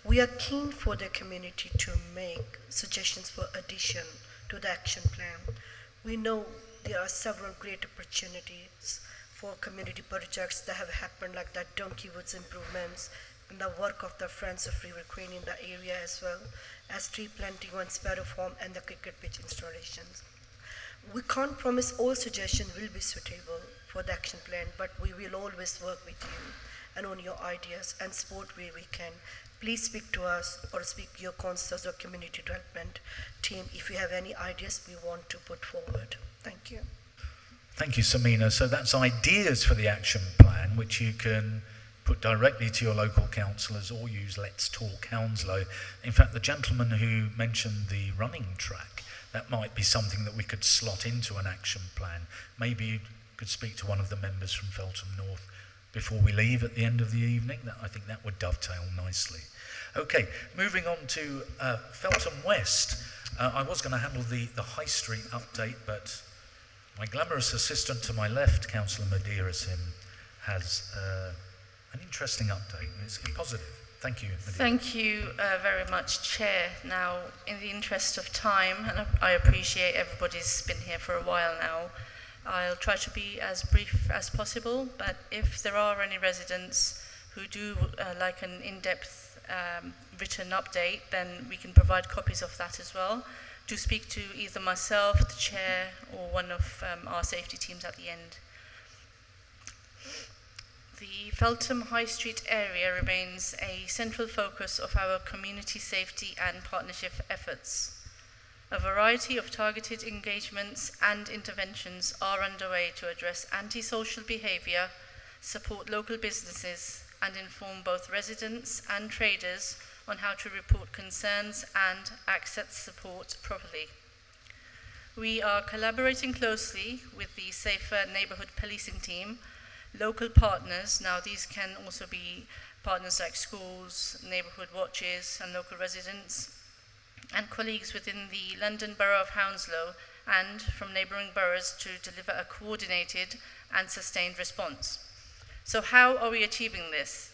We are keen for the community to make suggestions for addition to the action plan. We know there are several great opportunities for community projects that have happened, like that Donkey Woods improvements and the work of the Friends of River Crane in the area, as well as tree planting on Sparrow Farm and the cricket pitch installations. We can't promise all suggestions will be suitable for the action plan, but we will always work with you and on your ideas and support where we can. Please speak to us or speak to your councillors or community development team if you have any ideas we want to put forward. Thank you. Thank you, Samina. So that's ideas for the action plan, which you can put directly to your local councillors or use Let's Talk Hounslow. In fact, the gentleman who mentioned the running track, that might be something that we could slot into an action plan. Maybe you could speak to one of the members from Feltham North before we leave at the end of the evening. I think that would dovetail nicely. Okay, moving on to Feltham West. I was going to handle the High Street update, but my glamorous assistant to my left, Councillor Madirasim, has an interesting update. It's positive. Thank you, Madira. Thank you very much, Chair. Now, in the interest of time, and I appreciate everybody's been here for a while now, I'll try to be as brief as possible, but if there are any residents who do like an in-depth written update, then we can provide copies of that as well. Do speak to either myself, the Chair, or one of our safety teams at the end. The Feltham High Street area remains a central focus of our community safety and partnership efforts. A variety of targeted engagements and interventions are underway to address antisocial behaviour, support local businesses, and inform both residents and traders on how to report concerns and access support properly. We are collaborating closely with the Safer Neighbourhood Policing Team, local partners. Now these can also be partners like schools, neighbourhood watches, and local residents, and colleagues within the London Borough of Hounslow and from neighbouring boroughs to deliver a coordinated and sustained response. So how are we achieving this?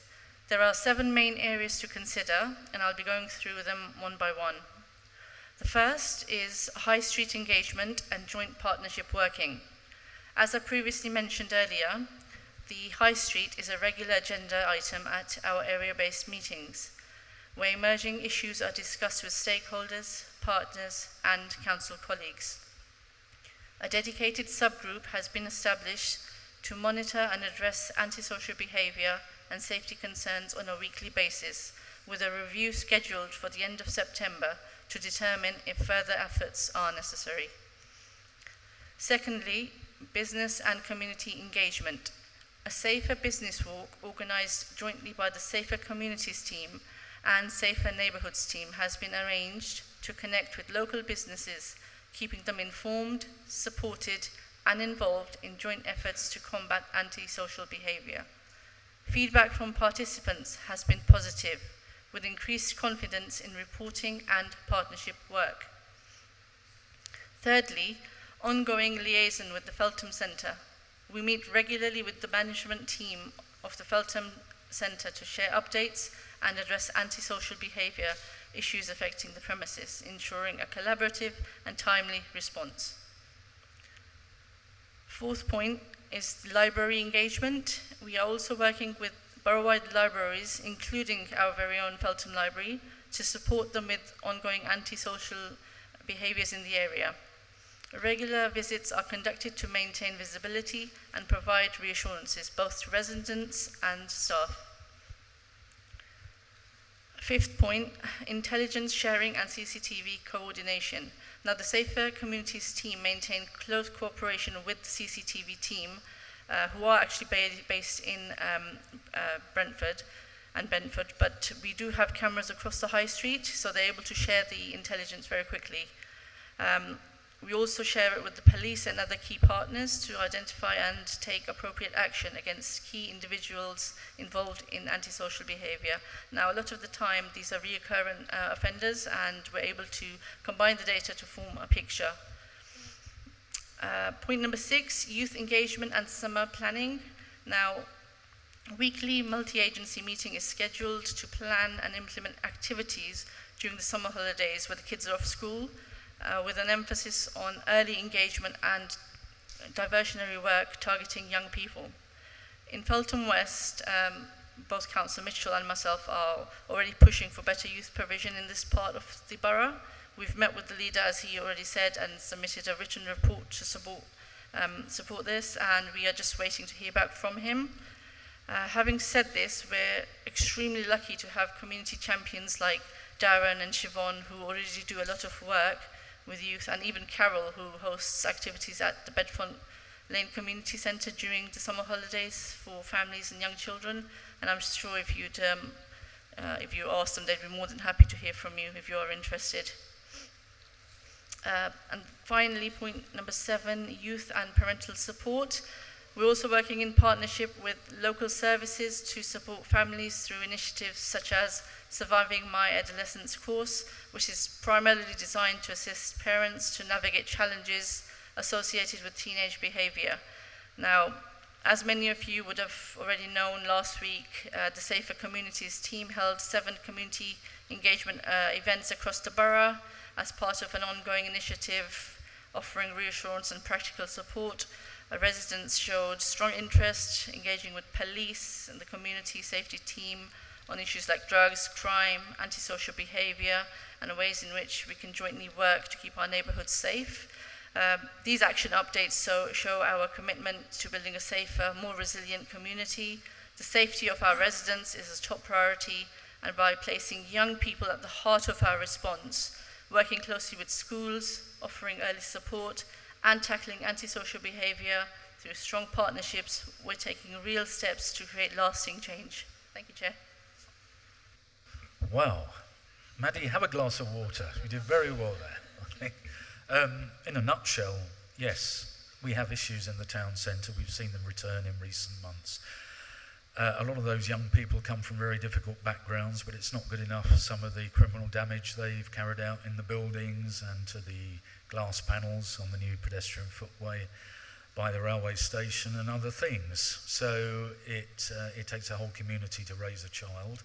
There are 7 main areas to consider, and I'll be going through them one by one. The first is high street engagement and joint partnership working. As I previously mentioned earlier, the high street is a regular agenda item at our area-based meetings, where emerging issues are discussed with stakeholders, partners, and council colleagues. A dedicated subgroup has been established to monitor and address antisocial behaviour and safety concerns on a weekly basis, with a review scheduled for the end of September to determine if further efforts are necessary. Secondly, business and community engagement. A Safer Business Walk organised jointly by the Safer Communities team and Safer Neighbourhoods team has been arranged to connect with local businesses, keeping them informed, supported, and involved in joint efforts to combat antisocial behaviour. Feedback from participants has been positive, with increased confidence in reporting and partnership work. Thirdly, ongoing liaison with the Feltham Centre. We meet regularly with the management team of the Feltham Centre to share updates and address antisocial behaviour issues affecting the premises, ensuring a collaborative and timely response. Fourth point is library engagement. We are also working with borough-wide libraries, including our very own Feltham Library, to support them with ongoing antisocial behaviours in the area. Regular visits are conducted to maintain visibility and provide reassurances both to residents and staff. Fifth point, intelligence sharing and CCTV coordination. Now, the Safer Communities team maintain close cooperation with the CCTV team, who are actually based in Brentford and Bedfont, but we do have cameras across the high street, so they're able to share the intelligence very quickly. We also share it with the police and other key partners to identify and take appropriate action against key individuals involved in antisocial behavior. Now, a lot of the time, these are recurrent offenders, and we're able to combine the data to form a picture. Point number 6, youth engagement and summer planning. Now, weekly multi-agency meeting is scheduled to plan and implement activities during the summer holidays where the kids are off school, with an emphasis on early engagement and diversionary work targeting young people. In Feltham West, both Councillor Mitchell and myself are already pushing for better youth provision in this part of the borough. We've met with the leader, as he already said, and submitted a written report to support this, and we are just waiting to hear back from him. Having said this, we're extremely lucky to have community champions like Darren and Siobhan, who already do a lot of work with youth, and even Carol, who hosts activities at the Bedfont Lane Community Centre during the summer holidays for families and young children. And I'm sure if you ask them, they'd be more than happy to hear from you if you are interested. And finally, point number 7, youth and parental support. We're also working in partnership with local services to support families through initiatives such as Surviving My Adolescence course, which is primarily designed to assist parents to navigate challenges associated with teenage behavior. Now, as many of you would have already known, last week, the Safer Communities team held 7 community engagement events across the borough as part of an ongoing initiative offering reassurance and practical support. Residents showed strong interest engaging with police and the community safety team on issues like drugs, crime, antisocial behaviour, and ways in which we can jointly work to keep our neighbourhoods safe. These action updates show our commitment to building a safer, more resilient community. The safety of our residents is a top priority, and by placing young people at the heart of our response, working closely with schools, offering early support, and tackling antisocial behaviour through strong partnerships, we're taking real steps to create lasting change. Thank you, Chair. Wow. Maddie, have a glass of water. You did very well there. In a nutshell, yes, we have issues in the town centre. We've seen them return in recent months. A lot of those young people come from very difficult backgrounds, but it's not good enough. Some of the criminal damage they've carried out in the buildings and to the glass panels on the new pedestrian footway by the railway station and other things. So it takes a whole community to raise a child,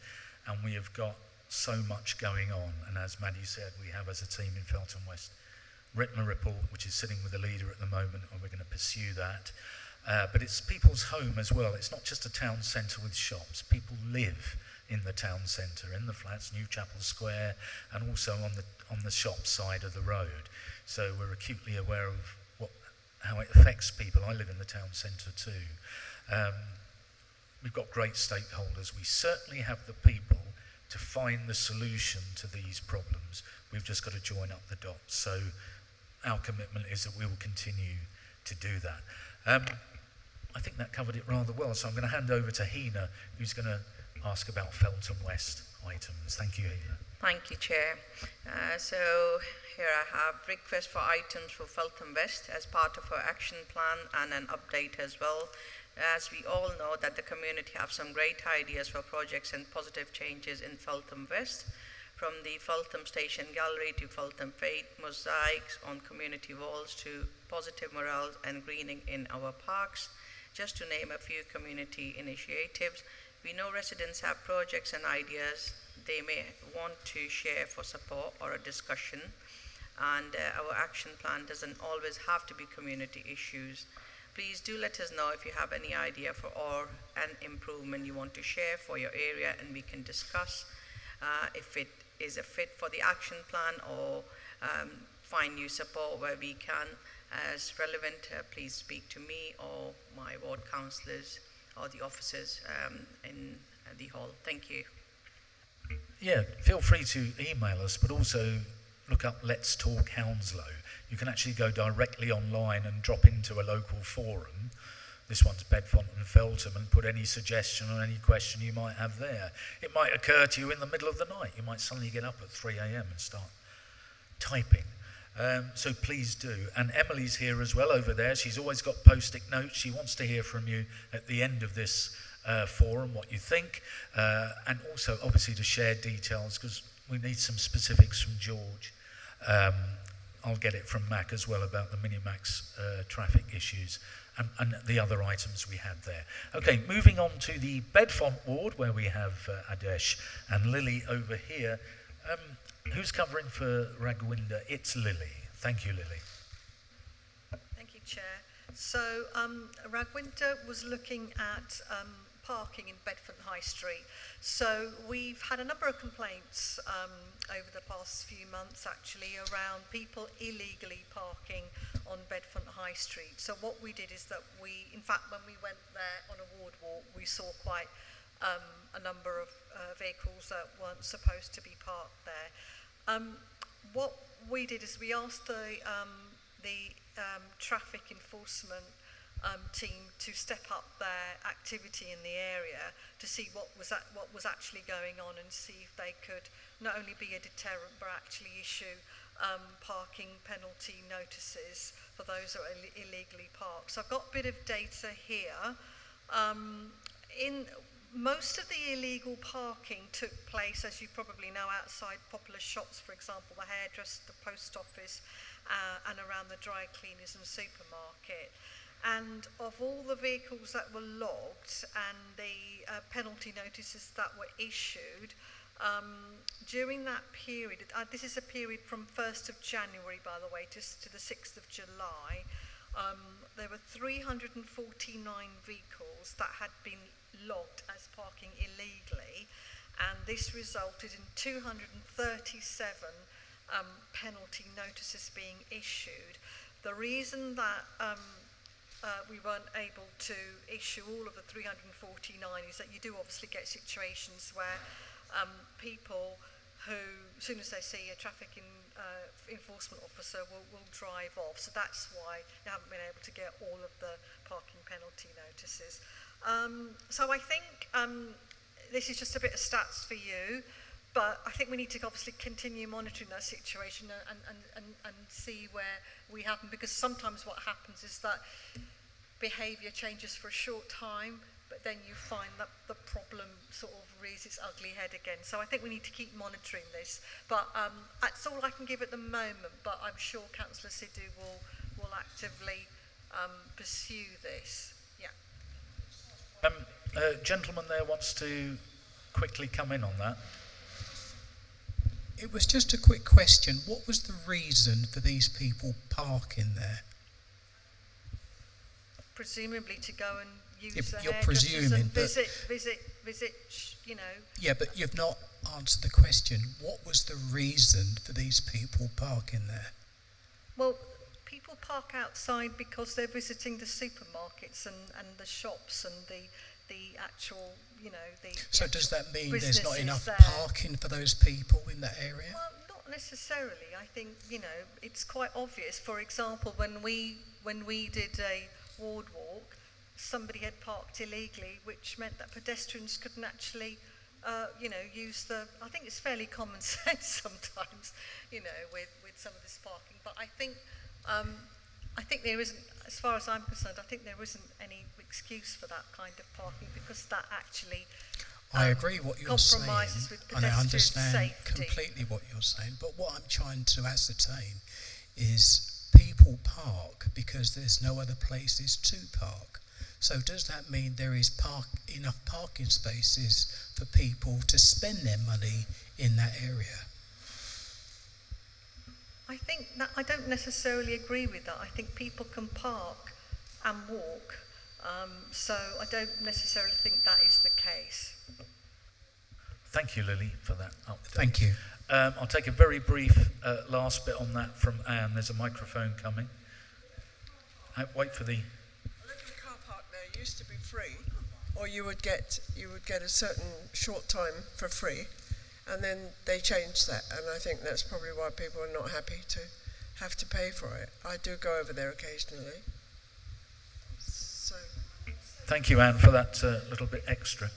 and we have got so much going on. And as Maddie said, we have as a team in Feltham West written a report which is sitting with the leader at the moment, and we're going to pursue that. But it's people's home as well. It's not just a town centre with shops. People live in the town centre, in the flats, New Chapel Square, and also on the shop side of the road. So we're acutely aware of how it affects people. I live in the town centre too. We've got great stakeholders. We certainly have the people to find the solution to these problems. We've just got to join up the dots. So our commitment is that we will continue to do that. I think that covered it rather well, so I'm going to hand over to Hina, who's going to ask about Feltham West items. Thank you, Hina. Thank you, Chair. So here I have requests for items for Feltham West as part of our action plan and an update as well. As we all know that the community have some great ideas for projects and positive changes in Feltham West, from the Feltham Station Gallery to Feltham Faith mosaics on community walls to positive morale and greening in our parks, just to name a few community initiatives. We know residents have projects and ideas they may want to share for support or a discussion, and our action plan doesn't always have to be community issues. Please do let us know if you have any idea for or an improvement you want to share for your area, and we can discuss if it is a fit for the action plan or find new support where we can. As relevant, please speak to me or my ward councillors or the officers in the hall. Thank you. yeah, feel free to email us, but also look up Let's Talk Hounslow. You can actually go directly online and drop into a local forum. This one's Bedfont and Feltham, and put any suggestion or any question you might have there. It might occur to you in the middle of the night. You might suddenly get up at 3 a.m. and start typing. So please do. And Emily's here as well over there. She's always got post-it notes. She wants to hear from you at the end of this forum, what you think, and also obviously to share details, because we need some specifics from George. I'll get it from Mac as well about the Minimax traffic issues and the other items we had there. Okay, moving on to the Bedfont ward, where we have Adesh and Lily over here. Who's covering for Ragwinder? It's Lily. Thank you, Lily. Thank you, Chair. So Ragwinder was looking at parking in Bedfont High Street. So we've had a number of complaints over the past few months actually around people illegally parking on Bedfont High Street. So what we did is that in fact when we went there on a ward walk, we saw quite a number of vehicles that weren't supposed to be parked there. What we did is we asked the traffic enforcement team to step up their activity in the area to see what was actually going on, and see if they could not only be a deterrent but actually issue parking penalty notices for those that are illegally parked. So I've got a bit of data here. In most of the illegal parking took place, as you probably know, outside popular shops, for example, the hairdresser, the post office, and around the dry cleaners and supermarket. And of all the vehicles that were logged and the penalty notices that were issued, during that period, this is a period from 1st of January, by the way, to the 6th of July, there were 349 vehicles that had been logged as parking illegally, and this resulted in 237 penalty notices being issued. The reason that we weren't able to issue all of the 349 is that you do obviously get situations where people who, as soon as they see a traffic enforcement officer, will drive off. So that's why you haven't been able to get all of the parking penalty notices. So I think this is just a bit of stats for you, but I think we need to obviously continue monitoring that situation and see where we happen, because sometimes what happens is that behaviour changes for a short time, but then you find that the problem sort of rears its ugly head again. So I think we need to keep monitoring this. But that's all I can give at the moment, but I'm sure Councillor Sidhu will actively pursue this. Yeah. Gentleman there wants to quickly come in on that. It was just a quick question. What was the reason for these people parking there? Presumably to go and use the You're hairdressers and presuming, visit, you know. Yeah, but you've not answered the question. What was the reason for these people parking there? Well, people park outside because they're visiting the supermarkets and the shops and the actual, you know, So does that mean there's not enough there. parking for those people in that area? Well, not necessarily. I think, you know, it's quite obvious. For example, when we did a ward walk, somebody had parked illegally, which meant that pedestrians couldn't actually, you know, use the. I think it's fairly common sense sometimes, you know, with some of this parking. But I think there isn't, as far as I'm concerned, I think there isn't any excuse for that kind of parking, because that actually I agree what you're saying, with and I understand safety. completely what you're saying. But what I'm trying to ascertain is people park because there's no other places to park. So does that mean there is enough parking spaces for people to spend their money in that area? I think that I don't necessarily agree with that. I think people can park and walk, so I don't necessarily think that is the case. Thank you, Lily, for that update. Thank you. I'll take a very brief last bit on that from Anne. There's a microphone coming. Wait for the... A little car park there used to be free, or you would get a certain short time for free, and then they changed that, and I think that's probably why people are not happy to have to pay for it. I do go over there occasionally. So. Thank you, Anne, for that little bit extra.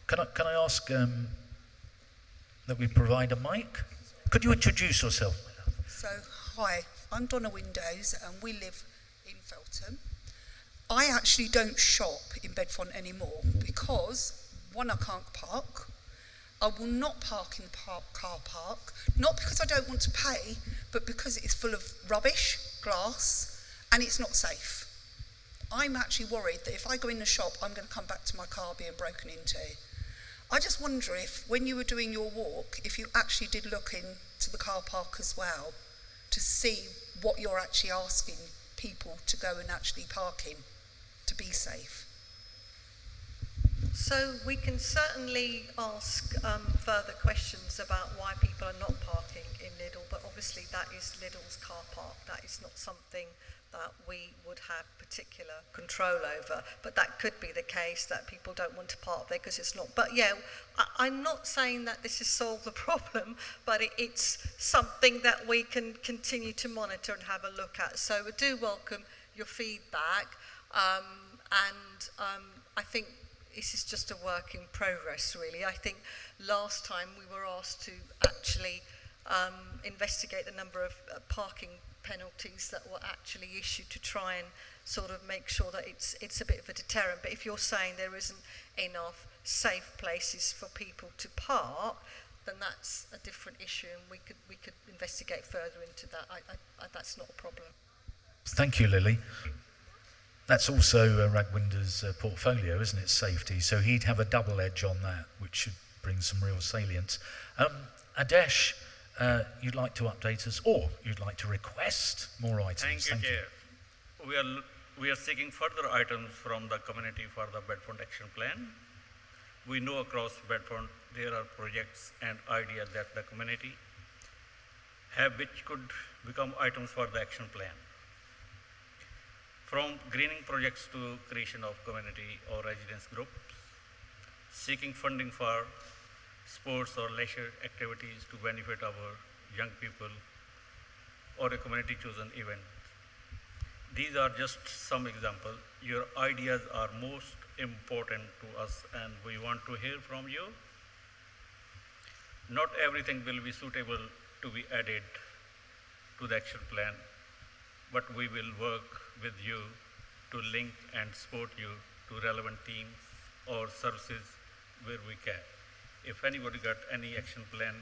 Can I ask that we provide a mic? Could you introduce yourself? So, hi, I'm Donna Windows and we live in Feltham. I actually don't shop in Bedfont anymore because, one, I can't park. I will not park in the car park, not because I don't want to pay, but because it's full of rubbish, glass, and it's not safe. I'm actually worried that if I go in the shop, I'm going to come back to my car being broken into. I just wonder if, when you were doing your walk, if you actually did look into the car park as well to see what you're actually asking people to go and actually park in to be safe. So we can certainly ask further questions about why people are not parking in Lidl, but obviously that is Lidl's car park. That is not something that we would have particular control over. But that could be the case, that people don't want to park there because it's not. But yeah, I'm not saying that this has solved the problem, but it's something that we can continue to monitor and have a look at. So we do welcome your feedback, and I think this is just a work in progress, really. I think last time we were asked to actually investigate the number of parking penalties that were actually issued to try and sort of make sure that it's a bit of a deterrent. But if you're saying there isn't enough safe places for people to park, then that's a different issue, and we could investigate further into that. That's not a problem. Thank you, Lily. That's also Ragwinder's portfolio, isn't it? Safety. So he'd have a double edge on that, which should bring some real salience. Adesh, you'd like to update us, or you'd like to request more items? Thank you, Chair. We are seeking further items from the community for the Bedfont Action Plan. We know across Bedfont there are projects and ideas that the community have which could become items for the action plan. From greening projects to creation of community or residence groups, seeking funding for sports or leisure activities to benefit our young people, or a community chosen event. These are just some examples. Your ideas are most important to us and we want to hear from you. Not everything will be suitable to be added to the action plan, but we will work with you to link and support you to relevant teams or services where we can. If anybody got any action plan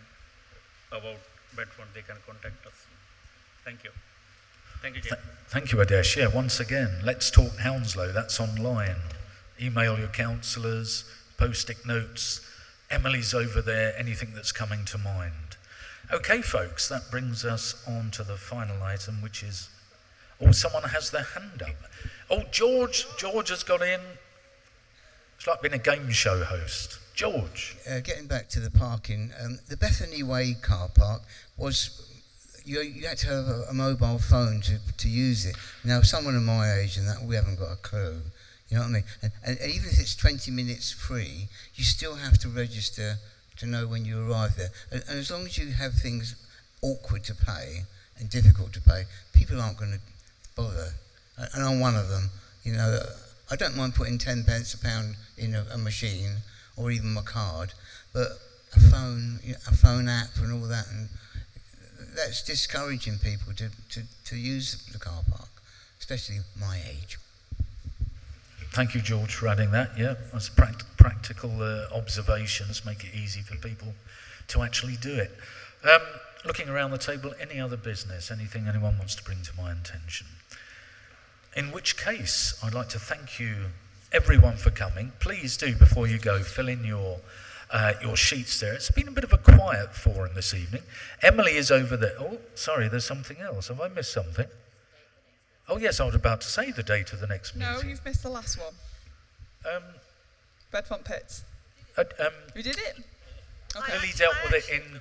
about Bedfont, they can contact us. Thank you. Thank you, Jim. Thank you, Adesh. Yeah, once again, Let's Talk Hounslow, that's online. Email your councillors, post-it notes. Emily's over there, anything that's coming to mind. Okay, folks, that brings us on to the final item, which is, someone has their hand up. George has got in. It's like being a game show host. George. Getting back to the parking, the Bethany Way car park was, you had to have a mobile phone to use it. Now, someone of my age and that, we haven't got a clue. You know what I mean? And even if it's 20 minutes free, you still have to register to know when you arrive there. And as long as you have things awkward to pay and difficult to pay, people aren't going to bother. And I'm one of them. You know, I don't mind putting 10 pence a pound in a machine or even my card, but a phone app and all that, and that's discouraging people to use the car park, especially my age. Thank you, George, for adding that. Yeah, that's practical observations, make it easy for people to actually do it. Looking around the table, any other business, anything anyone wants to bring to my attention? In which case, I'd like to thank you, everyone, for coming. Please do, before you go, fill in your sheets there. It's been a bit of a quiet forum this evening. Emily is over there. Oh, sorry, there's something else. Have I missed something? Oh, yes, I was about to say the date of the next meeting. No, you've missed the last one. Bedfont Pits. You did it? Okay. Lily dealt with it in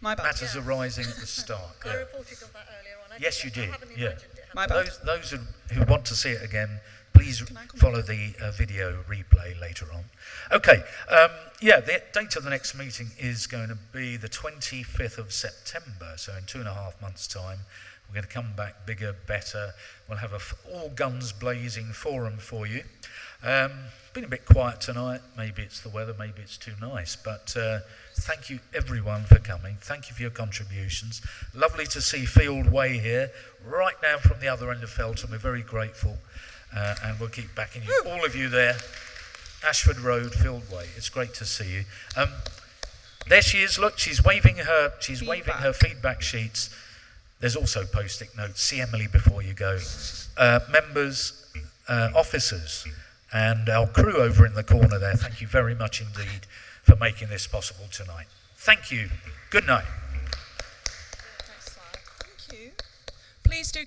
matters Yeah. arising at the start. I reported on that earlier on. Yes, you did. Yeah. My bad. Those who want to see it again, please please follow the video replay later on. Okay, the date of the next meeting is going to be the 25th of September, so in 2.5 months' time. We're going to come back bigger, better. We'll have a all guns blazing forum for you. Been a bit quiet tonight. Maybe it's the weather, maybe it's too nice. But thank you everyone for coming. Thank you for your contributions. Lovely to see Field Way here, right now from the other end of Feltham. We're very grateful. And we'll keep backing you. All of you there. Ashford Road, Field Way. It's great to see you. There she is. Look, she's waving her feedback sheets. There's also post-it notes. See Emily before you go. Members, officers, and our crew over in the corner there, thank you very much indeed for making this possible tonight. Thank you. Good night. Thank you. Please do.